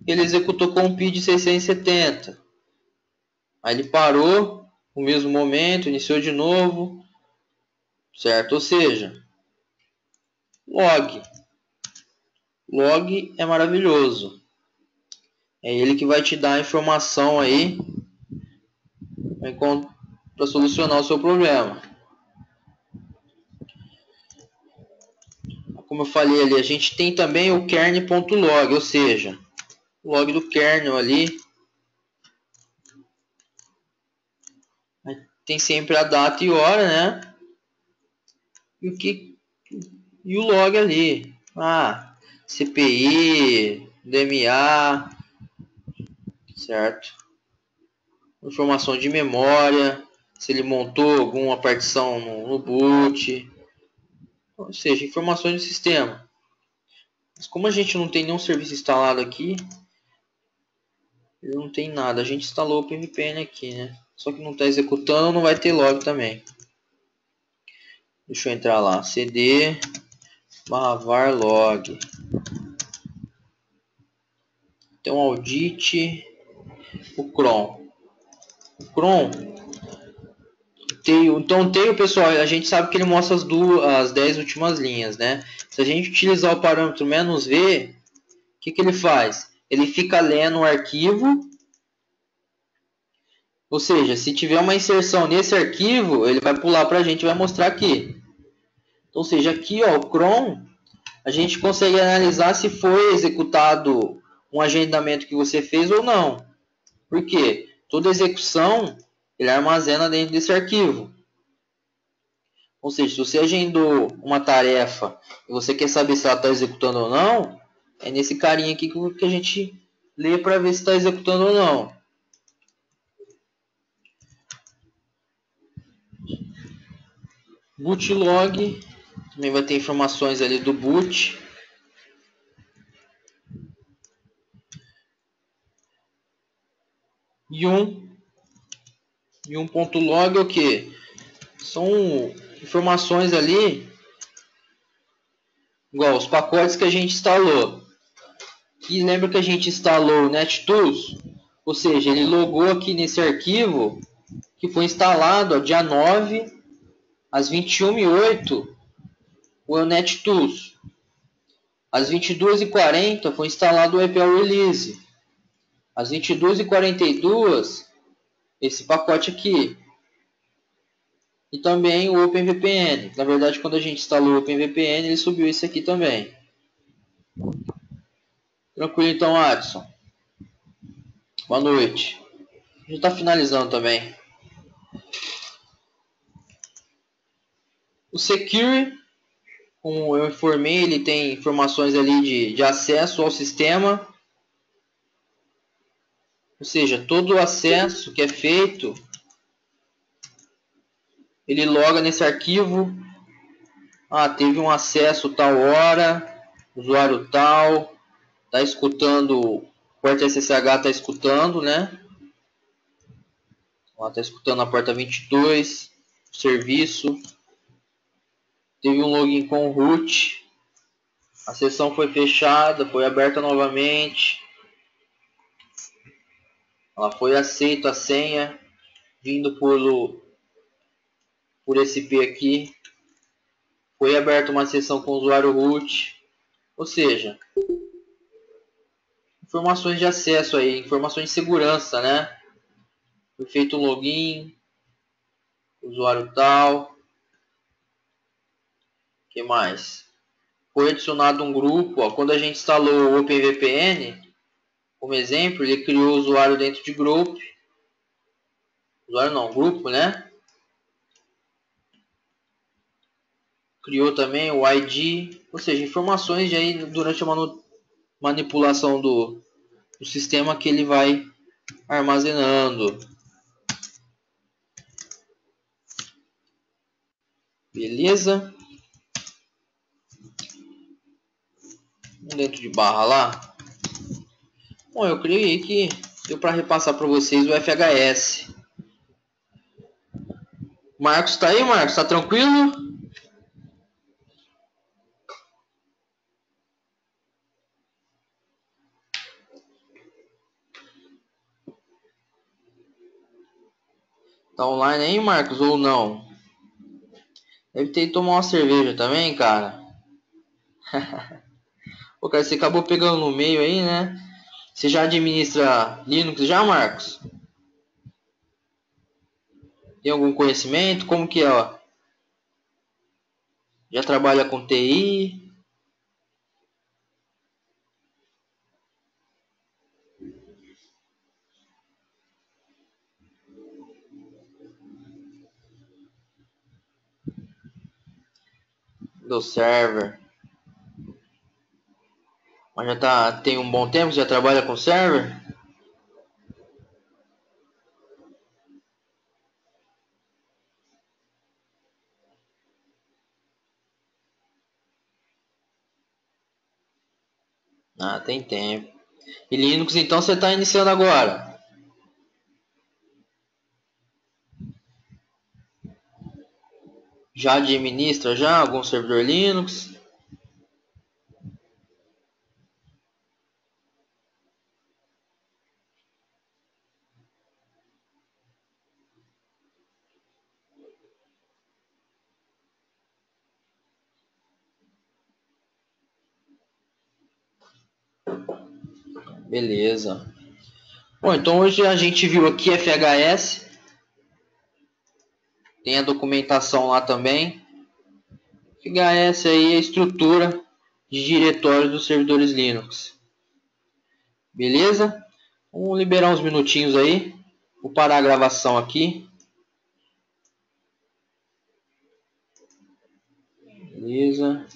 ele executou com um PID 670. Aí ele parou no mesmo momento, iniciou de novo, certo? Ou seja, log. Log é maravilhoso. É ele que vai te dar a informação aí para solucionar o seu problema. Como eu falei ali, a gente tem também o kernel.log, ou seja, o log do kernel ali. Tem sempre a data e hora, né? E o log ali. CPI, DMA, certo? Informação de memória, se ele montou alguma partição no boot, ou seja, informações do sistema. Mas como a gente não tem nenhum serviço instalado aqui, ele não tem nada. A gente instalou o PMPN aqui, né? Só que não está executando, não vai ter log também. Deixa eu entrar lá, cd /var log. Então audite o cron. O cron então o tail, pessoal, a gente sabe que ele mostra as 10 últimas linhas, né? Se a gente utilizar o parâmetro "-v", o que ele faz? Ele fica lendo o arquivo, ou seja, se tiver uma inserção nesse arquivo, ele vai pular para a gente e vai mostrar aqui. Então, ou seja, aqui ó, o cron, a gente consegue analisar se foi executado um agendamento que você fez ou não. Por quê? Toda execução ele armazena dentro desse arquivo. Ou seja, se você agendou uma tarefa e você quer saber se ela está executando ou não, é nesse carinha aqui que a gente lê para ver se está executando ou não. Boot log, também vai ter informações ali do boot. E um ponto log é o que? São informações ali, igual os pacotes que a gente instalou. E lembra que a gente instalou o NetTools? Ou seja, ele logou aqui nesse arquivo que foi instalado ó, dia 9 às 21h08 o NetTools. Às 22h40 foi instalado o EPL Release. Às 22h42 esse pacote aqui. E também o OpenVPN. Na verdade, quando a gente instalou o OpenVPN, ele subiu esse aqui também. Tranquilo então, Adson. Boa noite. Já está finalizando também. O Secure, como eu informei, ele tem informações ali de acesso ao sistema. Ou seja, todo o acesso que é feito, ele loga nesse arquivo. Teve um acesso tal hora, usuário tal, está escutando, o porta SSH está escutando, né? Está escutando a porta 22, serviço. Teve um login com root. A sessão foi fechada, foi aberta novamente. Ela foi aceita a senha, vindo por esse IP aqui. Foi aberta uma sessão com o usuário root. Ou seja, informações de acesso aí, informações de segurança, né? Foi feito o login, usuário tal. Que mais? Foi adicionado um grupo. Ó, quando a gente instalou o OpenVPN, como exemplo, ele criou o usuário dentro de grupo. Usuário não, grupo, né? Criou também o ID, ou seja, informações de aí durante a manipulação do sistema que ele vai armazenando. Beleza? Dentro de barra lá. Bom, eu criei que deu para repassar para vocês o FHS. Marcos tá aí, Marcos? Tá tranquilo? Tá online aí, Marcos, ou não? Deve ter ido tomar uma cerveja também, cara. Pô, cara, você acabou pegando no meio aí, né? Você já administra Linux já, Marcos? Tem algum conhecimento? Como que é, ó? Já trabalha com TI? Do server? Mas já tem um bom tempo que já trabalha com server? Ah, tem tempo. E Linux então você está iniciando agora? Já administra já algum servidor Linux? Beleza. Bom, então hoje a gente viu aqui FHS. Tem a documentação lá também. FHS aí é a estrutura de diretório dos servidores Linux. Beleza? Vamos liberar uns minutinhos aí. Vou parar a gravação aqui. Beleza.